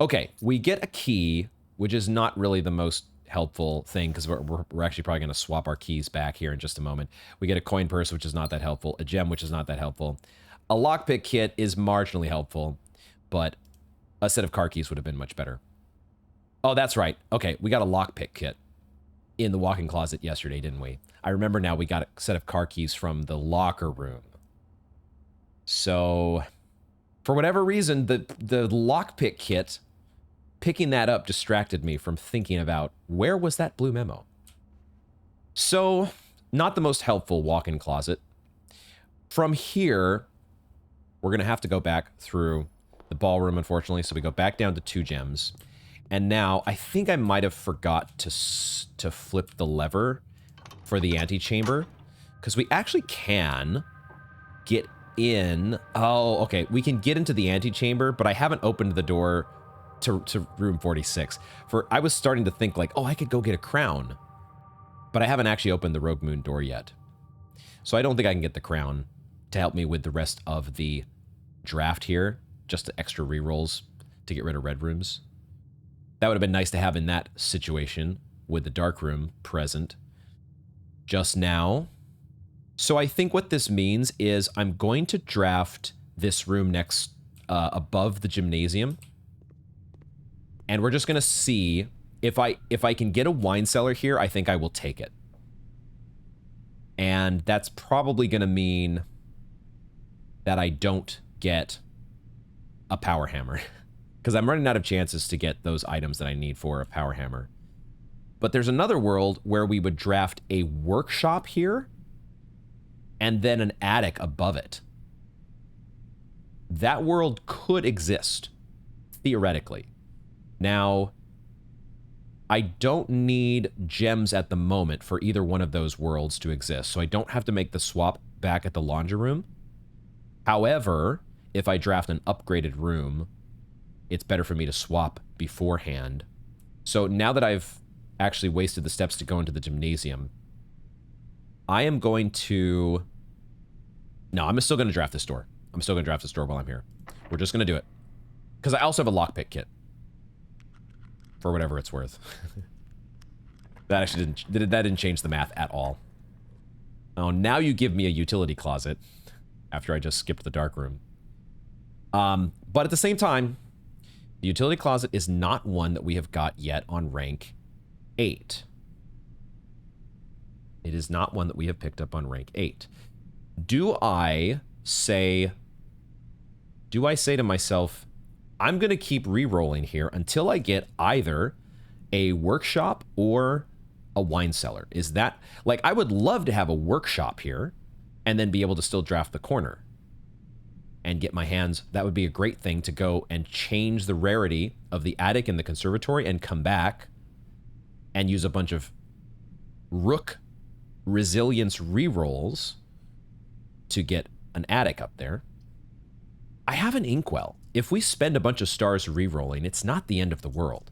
A: Okay, we get a key, which is not really the most helpful thing because we're actually probably going to swap our keys back here in just a moment. We get a coin purse, which is not that helpful. A gem, which is not that helpful. A lockpick kit is marginally helpful, but a set of car keys would have been much better. Oh, that's right. Okay, we got a lockpick kit in the walk-in closet yesterday, didn't we? I remember now we got a set of car keys from the locker room. So, for whatever reason, the lockpick kit, picking that up distracted me from thinking about where was that blue memo. So, not the most helpful walk-in closet. From here, we're going to have to go back through the ballroom, unfortunately. So we go back down to 2 gems. And now, I think I might have forgot to flip the lever for the antechamber, because we actually can get in. Oh, okay. We can get into the antechamber, but I haven't opened the door to room 46. I was starting to think like, oh, I could go get a crown, but I haven't actually opened the Rogue Moon door yet. So I don't think I can get the crown to help me with the rest of the draft here, just the extra rerolls to get rid of red rooms. That would have been nice to have in that situation with the dark room present just now. So I think what this means is I'm going to draft this room next above the gymnasium. And we're just going to see if I can get a wine cellar here, I think I will take it. And that's probably going to mean that I don't get a power hammer. Because I'm running out of chances to get those items that I need for a power hammer. But there's another world where we would draft a workshop here and then an attic above it. That world could exist, theoretically. Now, I don't need gems at the moment for either one of those worlds to exist, so I don't have to make the swap back at the laundry room. However, if I draft an upgraded room, it's better for me to swap beforehand. So now that I've actually wasted the steps to go into the gymnasium, I am going to... No, I'm still going to draft this door. I'm still going to draft this door while I'm here. We're just going to do it. Because I also have a lockpick kit. For whatever it's worth. That actually didn't change the math at all. Oh, now you give me a utility closet after I just skipped the dark room. But at the same time, the utility closet is not one that we have got yet on rank 8. It is not one that we have picked up on rank 8. Do I say to myself, I'm going to keep re-rolling here until I get either a workshop or a wine cellar? Is that, like, I would love to have a workshop here and then be able to still draft the corner and get my hands. That would be a great thing to go and change the rarity of the attic and the conservatory and come back and use a bunch of rook resilience rerolls to get an attic up there. I have an inkwell. If we spend a bunch of stars rerolling, it's not the end of the world.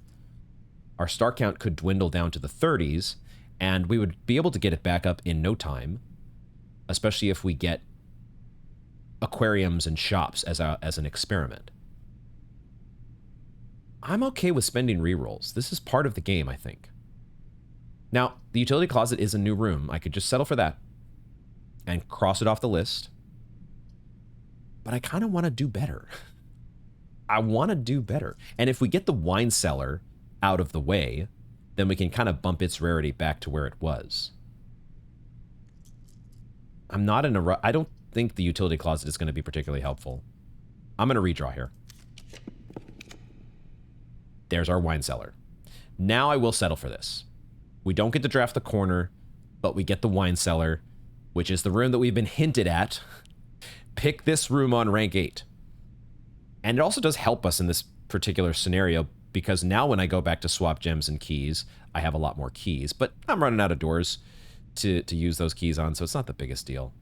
A: Our star count could dwindle down to the 30s, and we would be able to get it back up in no time, especially if we get aquariums and shops as an experiment. I'm okay with spending rerolls. This is part of the game, I think. Now, the utility closet is a new room. I could just settle for that and cross it off the list. But I kind of want to do better. I want to do better. And if we get the wine cellar out of the way, then we can kind of bump its rarity back to where it was. I'm not in a rush. I don't think the utility closet is going to be particularly helpful. I'm going to redraw here. There's our wine cellar. Now I will settle for this. We don't get to draft the corner, but we get the wine cellar, which is the room that we've been hinted at. Pick this room on rank 8. And it also does help us in this particular scenario, because now when I go back to swap gems and keys, I have a lot more keys, but I'm running out of doors to use those keys on, so it's not the biggest deal.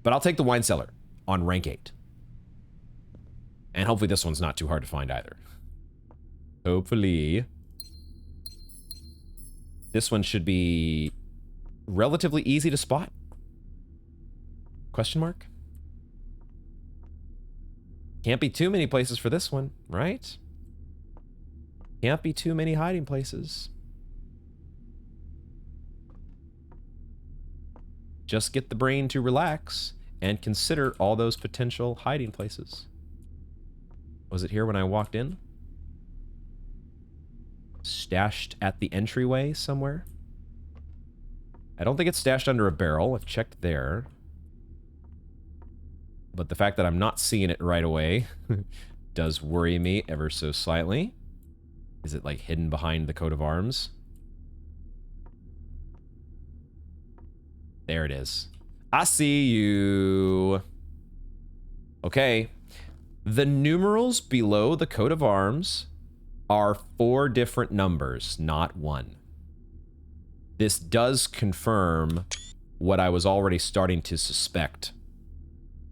A: But I'll take the wine cellar on rank 8. And hopefully this one's not too hard to find either. Hopefully. This one should be relatively easy to spot. Question mark? Can't be too many places for this one, right? Can't be too many hiding places. Just get the brain to relax and consider all those potential hiding places. Was it here when I walked in? Stashed at the entryway somewhere? I don't think it's stashed under a barrel. I've checked there. But the fact that I'm not seeing it right away does worry me ever so slightly. Is it like hidden behind the coat of arms? There it is. I see you. Okay. The numerals below the coat of arms are 4 different numbers, not 1. This does confirm what I was already starting to suspect,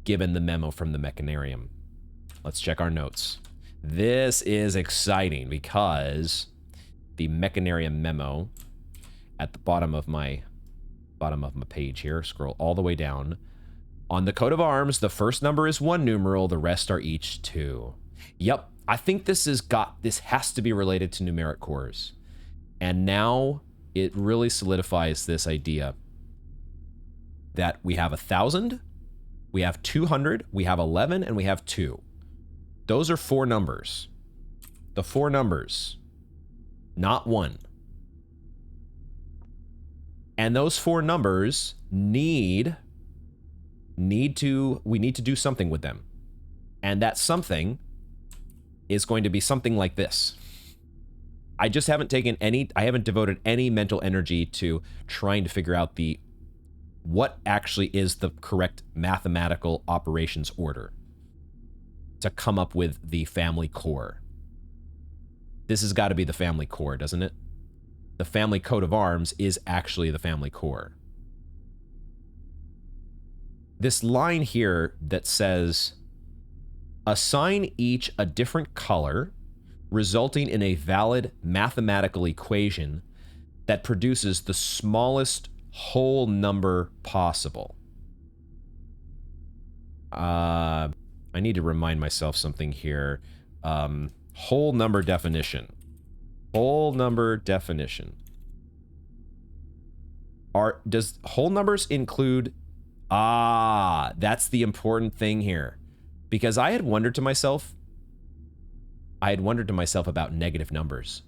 A: given the memo from the Mechanarium. Let's check our notes. This is exciting because the Mechanarium memo at the bottom of my page here, scroll all the way down. On the coat of arms, the first number is 1 numeral, the rest are each 2. Yep, I think this has to be related to numeric cores. And now it really solidifies this idea that we have 1,000, we have 200, we have 11, and we have 2. Those are 4 numbers. The 4 numbers, not 1. And those 4 numbers we need to do something with them. And that something is going to be something like this. I just haven't I haven't devoted any mental energy to trying to figure out what actually is the correct mathematical operations order to come up with the family core. This has got to be the family core, doesn't it? The family coat of arms is actually the family core. This line here that says, assign each a different color, resulting in a valid mathematical equation that produces the smallest whole number possible. I need to remind myself something here. Whole number definition. Whole number definition. Does whole numbers include... that's the important thing here. Because I had wondered to myself about negative numbers.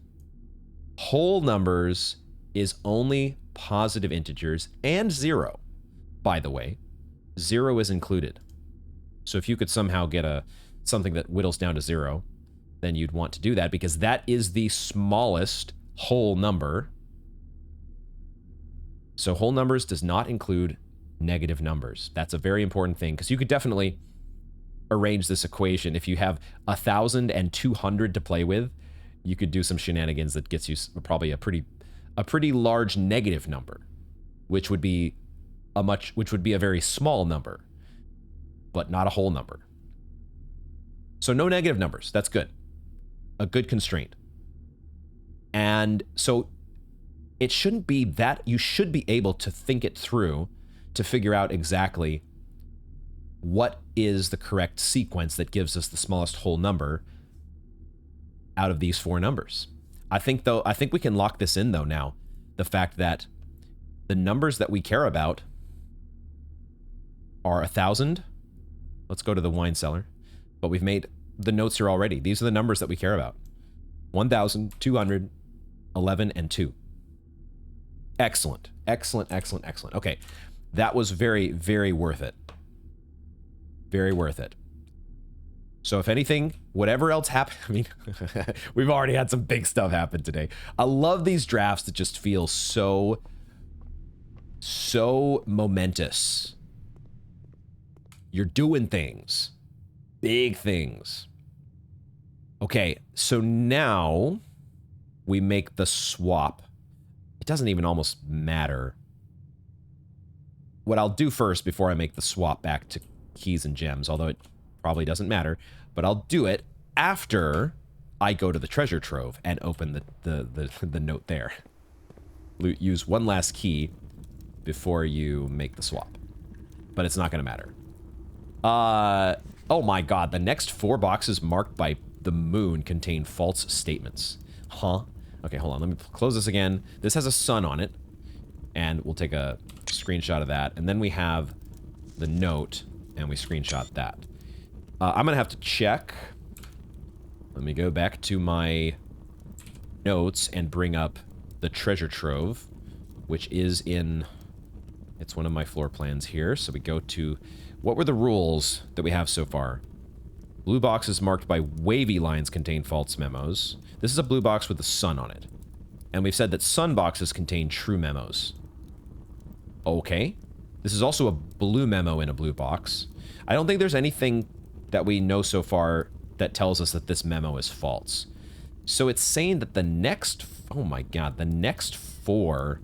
A: Whole numbers is only positive integers and 0. By the way, 0 is included. So if you could somehow get something that whittles down to 0, then you'd want to do that because that is the smallest whole number So whole numbers does not include negative numbers. That's a very important thing, because you could definitely arrange this equation. If you have 1,200 to play with, you could do some shenanigans that gets you probably a pretty large negative number, which would be a very small number, but not a whole number. So no negative numbers. That's good. A good constraint. And so it shouldn't be that. You should be able to think it through to figure out exactly what is the correct sequence that gives us the smallest whole number out of these 4 numbers. I think we can lock this in though now. The fact that the numbers that we care about are 1,000. Let's go to the wine cellar. But we've made the notes here already. These are the numbers that we care about. 1,200, 11, and 2. Excellent. Excellent, excellent, excellent. Okay. That was very, very worth it. Very worth it. So if anything, whatever else happened, I mean, we've already had some big stuff happen today. I love these drafts that just feel so momentous. You're doing things. Big things. Okay, so now we make the swap. It doesn't even almost matter. What I'll do first before I make the swap back to keys and gems, although it probably doesn't matter, but I'll do it after I go to the treasure trove and open the note there. Use one last key before you make the swap. But it's not going to matter. Oh my god, the next 4 boxes marked by the moon contain false statements. Huh? Okay, hold on, let me close this again. This has a sun on it, and we'll take a screenshot of that. And then we have the note, and we screenshot that. I'm gonna have to check. Let me go back to my notes and bring up the treasure trove, which is in... It's one of my floor plans here. So we go to... What were the rules that we have so far? Blue boxes marked by wavy lines contain false memos. This is a blue box with the sun on it. And we've said that sun boxes contain true memos. Okay. This is also a blue memo in a blue box. I don't think there's anything that we know so far that tells us that this memo is false. So it's saying that the next... Oh my god, the next 4...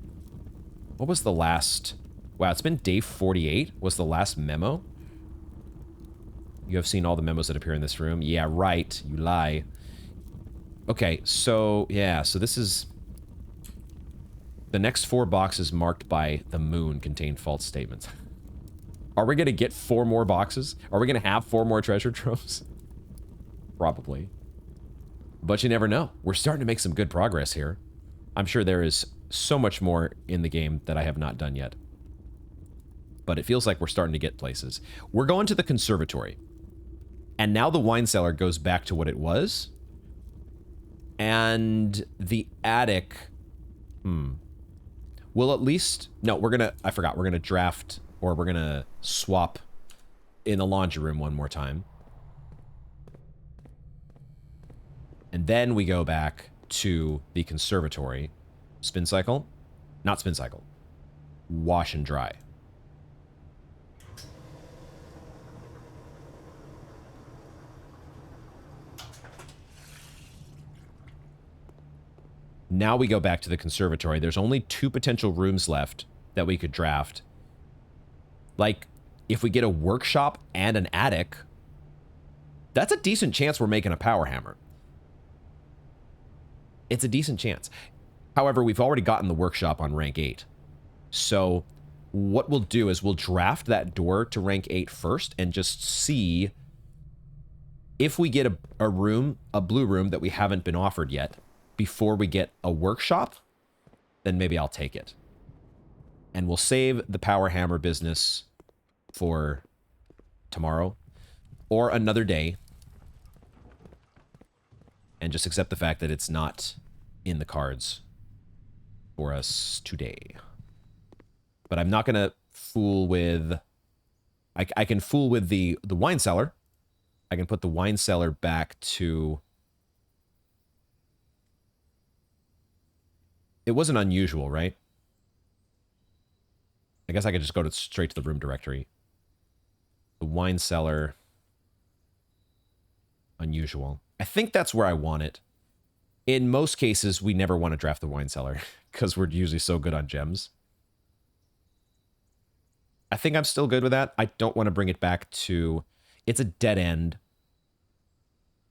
A: What was the last... Wow, it's been day 48 was the last memo. You have seen all the memos that appear in this room. Yeah, right. You lie. Okay, so, yeah, so this is... The next 4 boxes marked by the moon contain false statements. Are we going to get 4 more boxes? Are we going to have 4 more treasure troves? Probably. But you never know. We're starting to make some good progress here. I'm sure there is so much more in the game that I have not done yet. But it feels like we're starting to get places. We're going to the conservatory. And now the wine cellar goes back to what it was. And the attic... Will at least... No, we're gonna... I forgot. We're gonna draft... Or we're gonna swap in the laundry room one more time. And then we go back to the conservatory. Spin cycle? Not spin cycle. Wash and dry. Now we go back to the conservatory. There's only 2 potential rooms left that we could draft. Like, if we get a workshop and an attic, that's a decent chance we're making a power hammer. It's a decent chance. However, we've already gotten the workshop on rank 8. So what we'll do is we'll draft that door to rank 8 first and just see if we get a room, a blue room that we haven't been offered yet before we get a workshop, then maybe I'll take it. And we'll save the power hammer business for tomorrow or another day and just accept the fact that it's not in the cards for us today. But I'm not going to fool with... I can fool with the wine cellar. I can put the wine cellar back to... It wasn't unusual, right? I guess I could just go straight to the room directory. The wine cellar. Unusual. I think that's where I want it. In most cases, we never want to draft the wine cellar because we're usually so good on gems. I think I'm still good with that. I don't want to bring it back to... It's a dead end.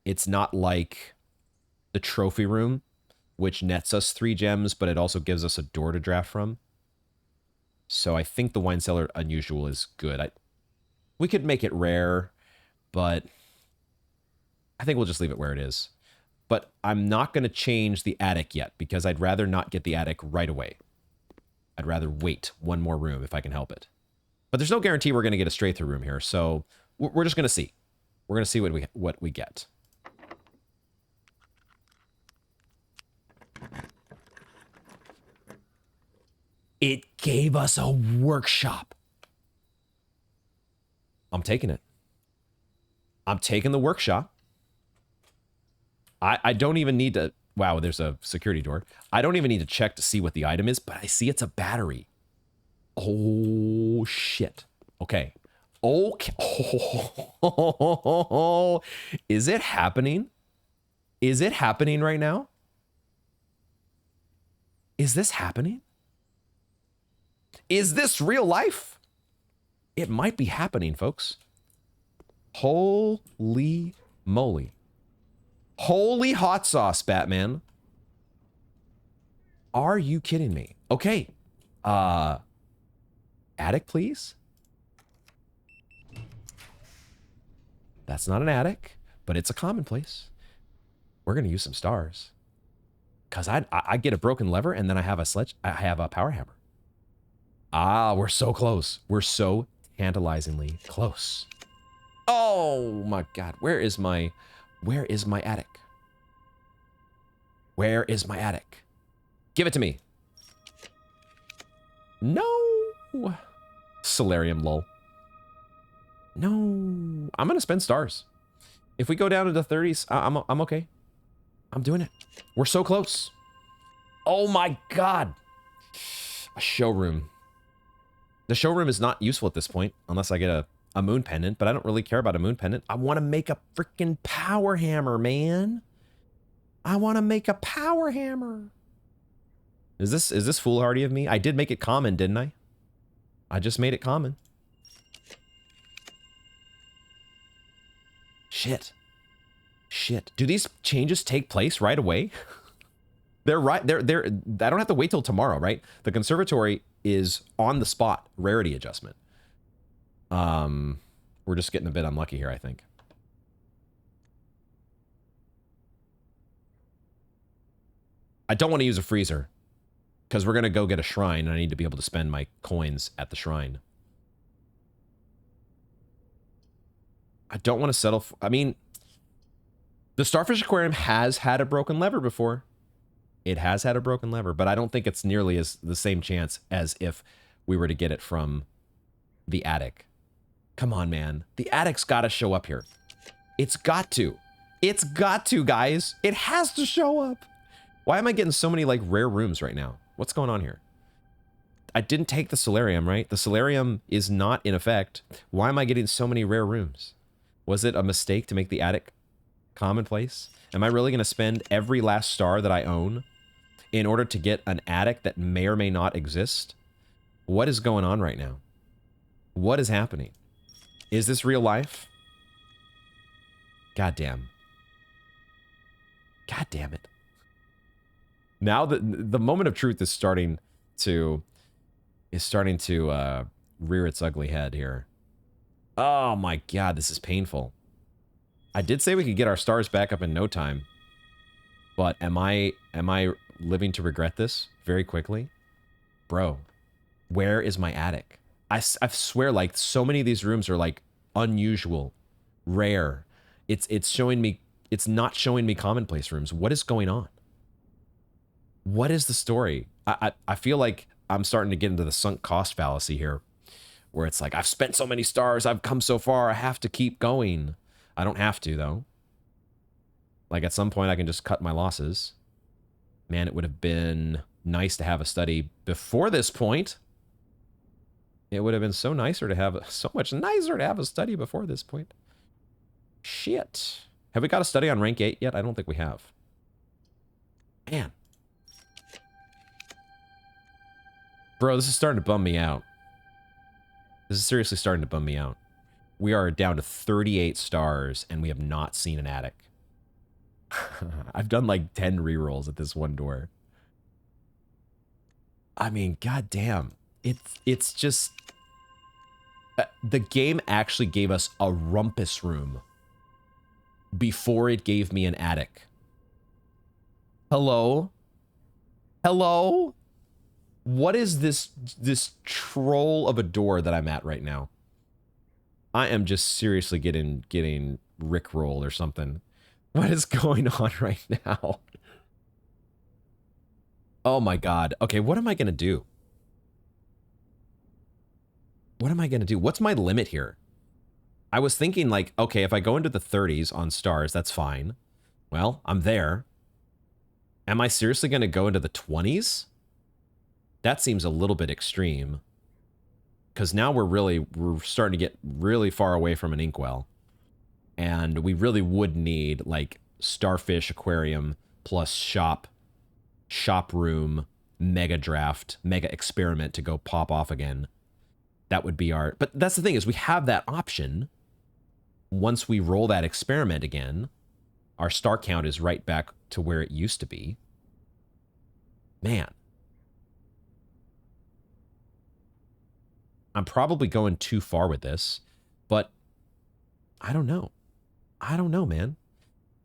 A: It's not like the trophy room, which nets us 3 gems, but it also gives us a door to draft from. So I think the wine cellar unusual is good. We could make it rare, but I think we'll just leave it where it is. But I'm not going to change the attic yet because I'd rather not get the attic right away. I'd rather wait one more room if I can help it. But there's no guarantee we're going to get a straight through room here, so we're just going to see. We're going to see what we get. It gave us a workshop. I'm taking it. I'm taking the workshop. I don't even need to... Wow, there's a security door. I don't even need to check to see what the item is, but I see it's a battery. Oh, shit. Okay. Okay. Oh, is it happening? Is it happening right now? Is this happening? Is this real life? It might be happening, folks. Holy moly. Holy hot sauce, Batman. Are you kidding me? Okay. Attic, please? That's not an attic, but it's a commonplace. We're going to use some stars. Because I get a broken lever, and then I have a power hammer. Ah, we're so close. We're so tantalizingly close. Oh my God. Where is my attic? Where is my attic? Give it to me. No. Solarium, lol. No. I'm going to spend stars. If we go down to the 30s, I'm okay. I'm doing it. We're so close. Oh my God. A showroom. The showroom is not useful at this point, unless I get a moon pendant, but I don't really care about a moon pendant. I want to make a freaking power hammer, man. I want to make a power hammer. Is this foolhardy of me? I did make it common, didn't I? I just made it common. Shit. Shit. Do these changes take place right away? They're right. I don't have to wait till tomorrow, right? The conservatory is on the spot rarity adjustment. We're just getting a bit unlucky here, I think. I don't want to use a freezer because we're going to go get a shrine and I need to be able to spend my coins at the shrine. I don't want to settle for, I mean, the Starfish Aquarium has had a broken lever before. It has had a broken lever, but I don't think it's nearly as the same chance as if we were to get it from the attic. Come on, man. The attic's got to show up here. It's got to. It's got to, guys. It has to show up. Why am I getting so many, like, rare rooms right now? What's going on here? I didn't take the solarium, right? The solarium is not in effect. Why am I getting so many rare rooms? Was it a mistake to make the attic commonplace? Am I really going to spend every last star that I own in order to get an attic that may or may not exist? What is going on right now? What is happening? Is this real life? God damn. God damn it. Now the moment of truth is starting to rear its ugly head here. Oh my God, this is painful. I did say we could get our stars back up in no time, but am I living to regret this very quickly? Bro, where is my attic? I swear, like, so many of these rooms are like unusual, rare. It's showing me, it's not showing me commonplace rooms. What is going on? What is the story? I feel like I'm starting to get into the sunk cost fallacy here, where it's like, I've spent so many stars, I've come so far, I have to keep going. I don't have to, though. Like, at some point, I can just cut my losses. Man, it would have been nice to have a study before this point. It would have been so nicer to have, so much nicer to have a study before this point. Shit. Have we got a study on rank 8 yet? I don't think we have. Man. Bro, this is starting to bum me out. This is seriously starting to bum me out. We are down to 38 stars, and we have not seen an attic. I've done like 10 rerolls at this one door. I mean, goddamn. It's just... the game actually gave us a rumpus room before it gave me an attic. Hello? Hello? What is this troll of a door that I'm at right now? I am just seriously getting rickrolled or something. What is going on right now? Oh my god. Okay, what am I gonna do? What am I gonna do? What's my limit here? I was thinking like, okay, if I go into the 30s on stars, that's fine. Well, I'm there. Am I seriously gonna go into the 20s? That seems a little bit extreme. Because now we're starting to get really far away from an inkwell. And we really would need, like, starfish aquarium plus shop room, mega draft, mega experiment to go pop off again. That would be our... But that's the thing, is we have that option. Once we roll that experiment again, our star count is right back to where it used to be. Man. I'm probably going too far with this, but I don't know. I don't know, man.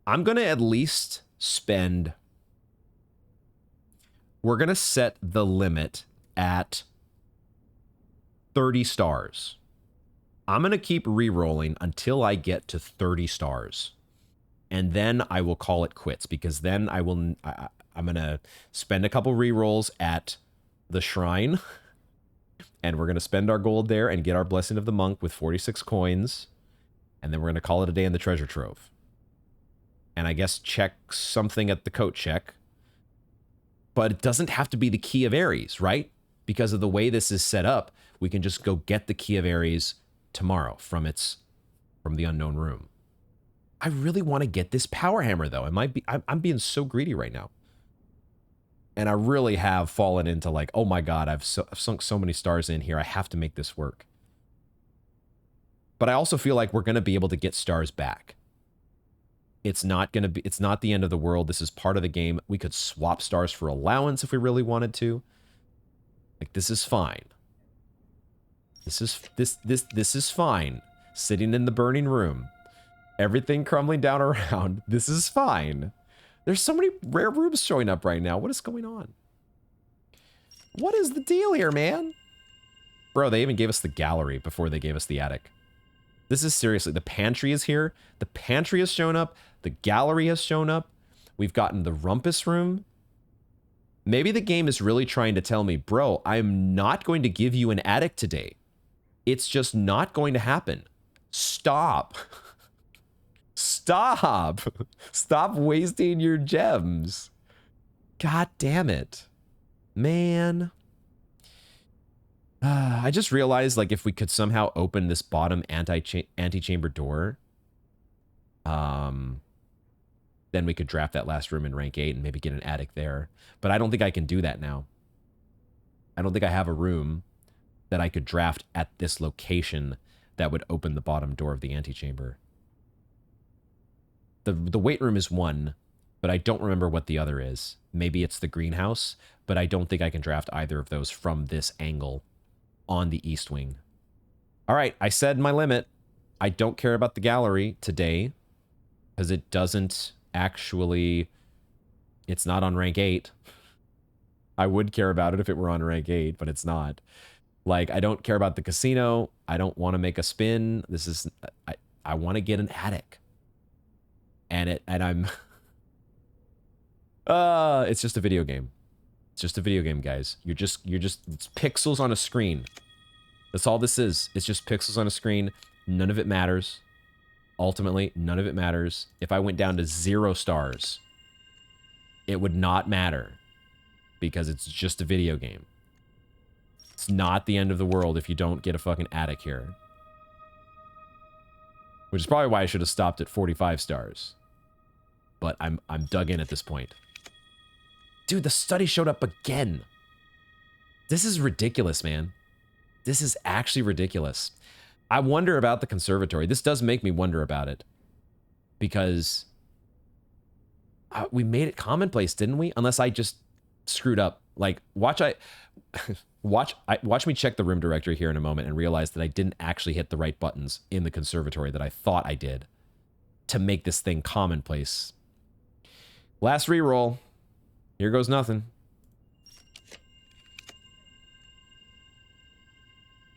A: I'm going to at least spend... We're going to set the limit at 30 stars. I'm going to keep re-rolling until I get to 30 stars. And then I will call it quits, because then I'm going to spend a couple re-rolls at the shrine. And we're going to spend our gold there and get our Blessing of the Monk with 46 coins. And then we're going to call it a day in the treasure trove. And I guess check something at the coat check. But it doesn't have to be the Key of Ares, right? Because of the way this is set up, we can just go get the Key of Ares tomorrow from the unknown room. I really want to get this power hammer, though. I'm being so greedy right now. And I really have fallen into like, oh my god, I've sunk so many stars in here. I have to make this work. But I also feel like we're going to be able to get stars back. It's not the end of the world. This is part of the game. We could swap stars for allowance if we really wanted to. Like, this is fine. This is fine. Sitting in the burning room. Everything crumbling down around. This is fine. There's so many rare rooms showing up right now. What is going on? What is the deal here, man? Bro, they even gave us the gallery before they gave us the attic. This is seriously, the pantry is here. The pantry has shown up. The gallery has shown up. We've gotten the rumpus room. Maybe the game is really trying to tell me, bro, I'm not going to give you an attic today. It's just not going to happen. Stop. Stop. Stop wasting your gems. God damn it. Man. I just realized, like, if we could somehow open this bottom antechamber door, then we could draft that last room in rank 8 and maybe get an attic there. But I don't think I can do that now. I don't think I have a room that I could draft at this location that would open the bottom door of the antechamber. The weight room is one, but I don't remember what the other is. Maybe it's the greenhouse, but I don't think I can draft either of those from this angle on the east wing. All right, I said my limit. I don't care about the gallery today because it doesn't actually... It's not on rank 8. I would care about it if it were on rank 8, but it's not. Like, I don't care about the casino. I don't want to make a spin. This is... I want to get an attic. And I'm... it's just a video game. It's just a video game, guys. It's pixels on a screen. That's all this is. It's just pixels on a screen. None of it matters. Ultimately, none of it matters. If I went down to 0 stars, it would not matter. Because it's just a video game. It's not the end of the world if you don't get a fucking attic here. Which is probably why I should have stopped at 45 stars. But I'm dug in at this point. Dude, the study showed up again. This is ridiculous, man. This is actually ridiculous. I wonder about the conservatory. This does make me wonder about it. Because we made it commonplace, didn't we? Unless I just screwed up. Like, watch me check the room directory here in a moment and realize that I didn't actually hit the right buttons in the conservatory that I thought I did to make this thing commonplace. Last reroll. Here goes nothing.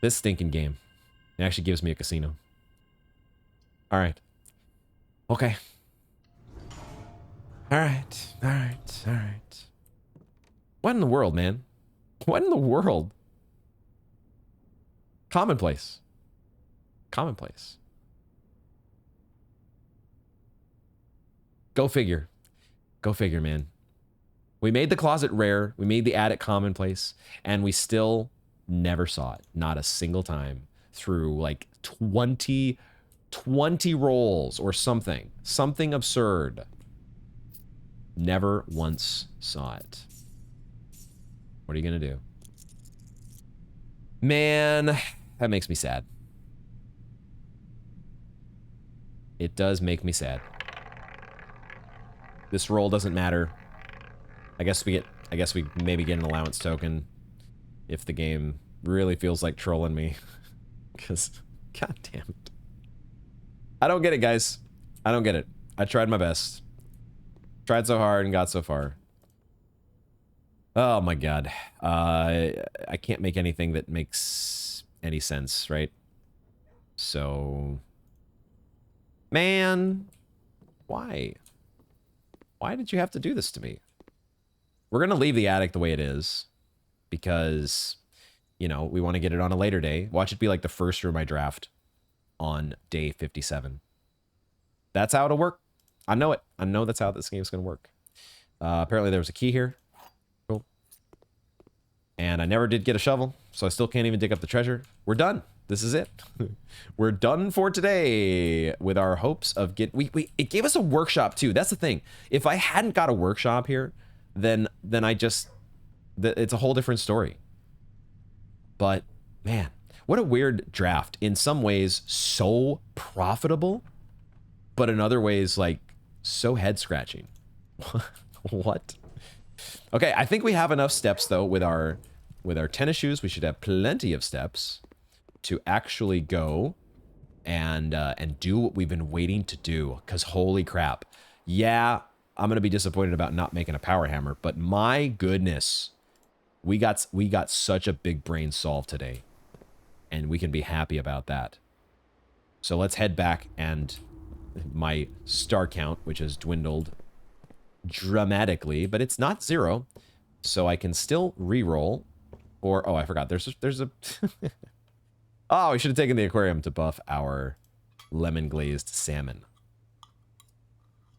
A: This stinking game. It actually gives me a casino. All right. Okay. All right. All right. All right. What in the world, man? What in the world? Commonplace. Commonplace. Go figure. Go figure, man. We made the closet rare. We made the attic commonplace. And we still never saw it. Not a single time through like 20 rolls or something. Something absurd. Never once saw it. What are you going to do? Man, that makes me sad. It does make me sad. This roll doesn't matter. I guess we maybe get an allowance token if the game really feels like trolling me. Because, god damn it. I don't get it, guys. I don't get it. I tried my best. Tried so hard and got so far. Oh my god. I can't make anything that makes any sense, right? So... Man. Why? Why did you have to do this to me? We're gonna leave the attic the way it is. Because, you know, we want to get it on a later day. Watch it be like the first room I draft on day 57. That's how it'll work. I know it. I know that's how this game's gonna work. Apparently there was a key here. Cool. And I never did get a shovel, so I still can't even dig up the treasure. We're done. This is it. We're done for today with our hopes of it gave us a workshop too. That's the thing. If I hadn't got a workshop here, then it's a whole different story. But man, what a weird draft. In some ways so profitable, but in other ways like so head scratching. What? Okay, I think we have enough steps though with our tennis shoes. We should have plenty of steps to actually go and do what we've been waiting to do. Because holy crap. Yeah, I'm going to be disappointed about not making a power hammer, but my goodness, we got such a big brain solve today, and we can be happy about that. So let's head back, and my star count, which has dwindled dramatically, but it's not 0, so I can still re-roll. Or, oh, I forgot, there's a oh, we should have taken the aquarium to buff our lemon glazed salmon.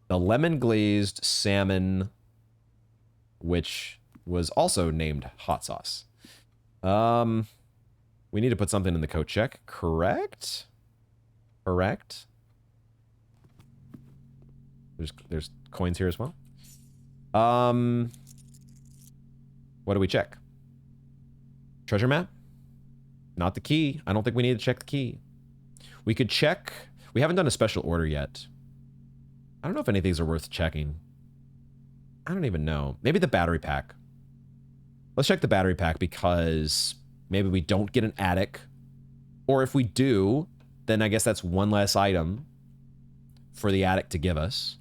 A: The lemon glazed salmon, which was also named hot sauce. We need to put something in the coat check, correct? Correct. There's coins here as well. What do we check? Treasure map? Not the key. I don't think we need to check the key. We could check. We haven't done a special order yet. I don't know if any of these are worth checking. I don't even know. Maybe the battery pack. Let's check the battery pack because maybe we don't get an attic. Or if we do, then I guess that's one less item for the attic to give us.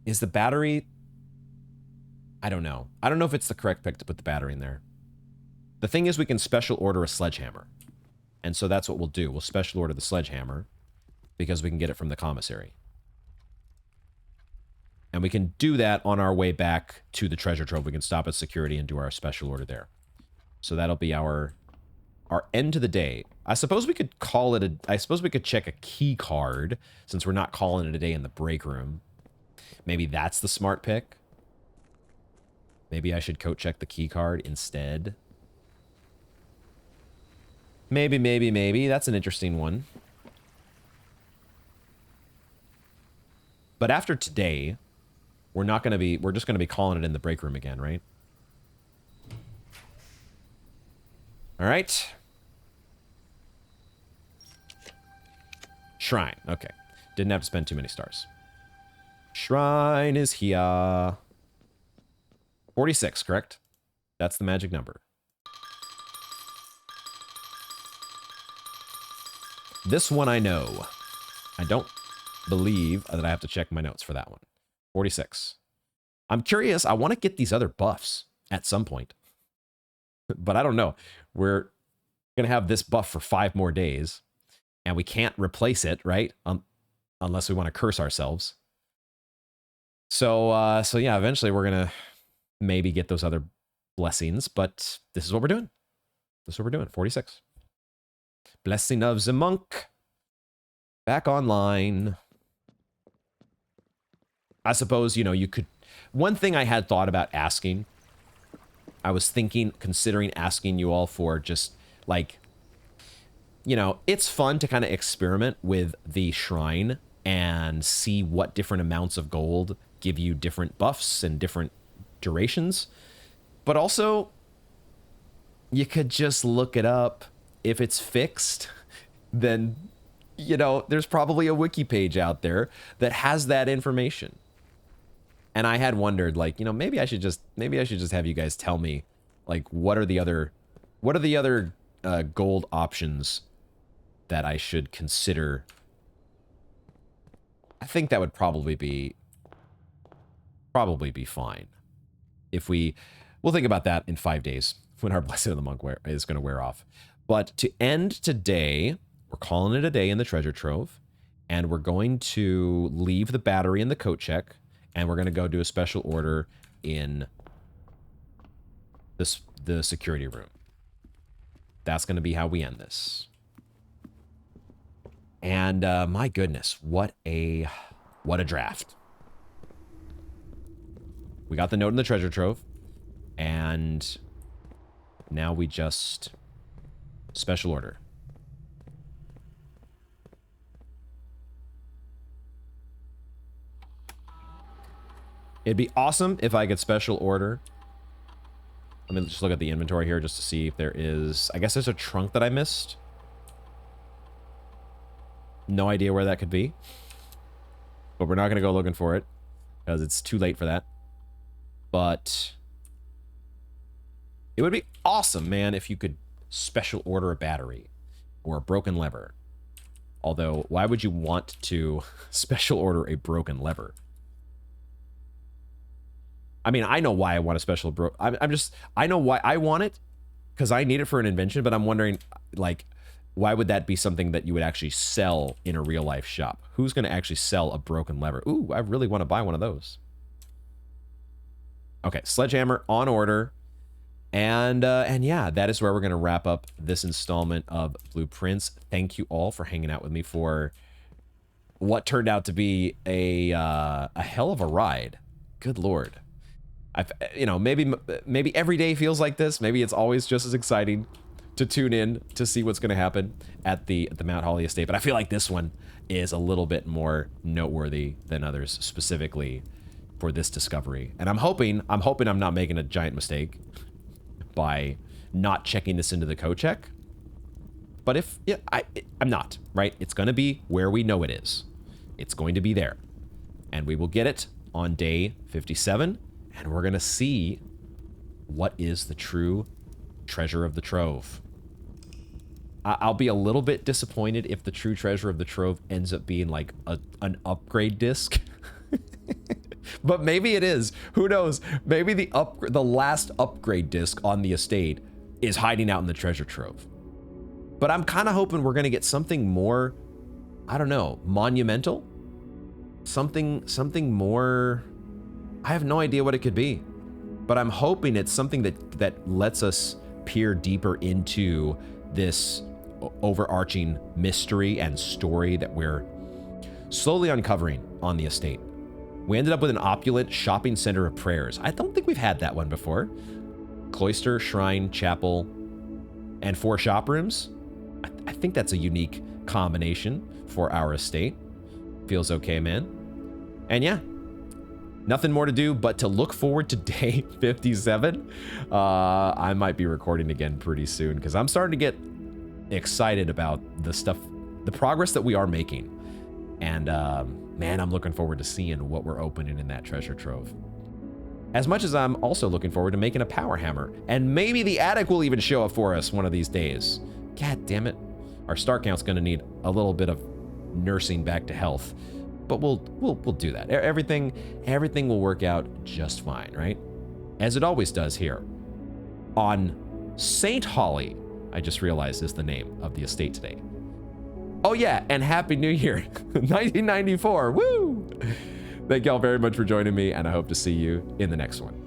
A: Is the battery... I don't know. I don't know if it's the correct pick to put the battery in there. The thing is we can special order a sledgehammer. And so that's what we'll do. We'll special order the sledgehammer because we can get it from the commissary. And we can do that on our way back to the treasure trove. We can stop at security and do our special order there. So that'll be our end to the day. I suppose we could call it I suppose we could check a key card since we're not calling it a day in the break room. Maybe that's the smart pick. Maybe I should coat check the key card instead. Maybe. That's an interesting one. But after today, we're just going to be calling it in the break room again, right? All right. Shrine. Okay. Didn't have to spend too many stars. Shrine is here. 46, correct? That's the magic number. This one I know. I don't believe that I have to check my notes for that one. 46. I'm curious. I want to get these other buffs at some point. But I don't know. We're going to have this buff for 5 more days. And we can't replace it, right? Unless we want to curse ourselves. So yeah, eventually we're going to maybe get those other blessings. But this is what we're doing. This is what we're doing. 46. Blessing of the Monk. Back online. I suppose, you could... One thing I had thought about asking, I was considering asking you all for just, like, it's fun to kind of experiment with the shrine and see what different amounts of gold give you different buffs and different durations. But also, you could just look it up. If it's fixed, then, there's probably a wiki page out there that has that information. And I had wondered, like, maybe I should just have you guys tell me, like, what are the other gold options that I should consider. I think that would probably be fine. If we'll think about that in 5 days when our Blessing of the Monk is going to wear off. But to end today, we're calling it a day in the treasure trove, and we're going to leave the battery in the coat check, and we're going to go do a special order in the security room. That's going to be how we end this. And my goodness, what a draft. We got the note in the treasure trove, and now we just special order. It'd be awesome if I could special order. Let me just look at the inventory here just to see if there is... I guess there's a trunk that I missed. No idea where that could be. But we're not going to go looking for it, because it's too late for that. But it would be awesome, man, if you could special order a battery or a broken lever. Although, why would you want to special order a broken lever? I mean, I know why I want a special I know why I want it, because I need it for an invention, but I'm wondering, like, why would that be something that you would actually sell in a real life shop? Who's going to actually sell a broken lever? Ooh, I really want to buy one of those. Okay, sledgehammer on order. And yeah, that is where we're going to wrap up this installment of Blueprints. Thank you all for hanging out with me for what turned out to be a hell of a ride. Good Lord. Maybe every day feels like this. Maybe it's always just as exciting to tune in to see what's going to happen at the Mount Holly estate. But I feel like this one is a little bit more noteworthy than others, specifically for this discovery. And I'm hoping I'm not making a giant mistake by not checking this into the code check. But I'm not, right? It's going to be where we know it is. It's going to be there. And we will get it on day 57. And we're going to see what is the true treasure of the trove. I'll be a little bit disappointed if the true treasure of the trove ends up being like an upgrade disc. But maybe it is. Who knows? Maybe the last upgrade disc on the estate is hiding out in the treasure trove. But I'm kind of hoping we're going to get something more, I don't know, monumental? Something more... I have no idea what it could be. But I'm hoping it's something that lets us peer deeper into this overarching mystery and story that we're slowly uncovering on the estate. We ended up with an opulent shopping center of prayers. I don't think we've had that one before. Cloister, shrine, chapel, and 4 shop rooms. I think that's a unique combination for our estate. Feels okay, man. And yeah, nothing more to do but to look forward to day 57. I might be recording again pretty soon because I'm starting to get excited about the stuff, the progress that we are making. And man, I'm looking forward to seeing what we're opening in that treasure trove. As much as I'm also looking forward to making a power hammer. And maybe the attic will even show up for us one of these days. God damn it. Our star count's gonna need a little bit of nursing back to health. But we'll do that. Everything will work out just fine, right? As it always does here. On St. Holly, I just realized is the name of the estate today. Oh yeah, and Happy New Year, 1994, woo! Thank y'all very much for joining me, and I hope to see you in the next one.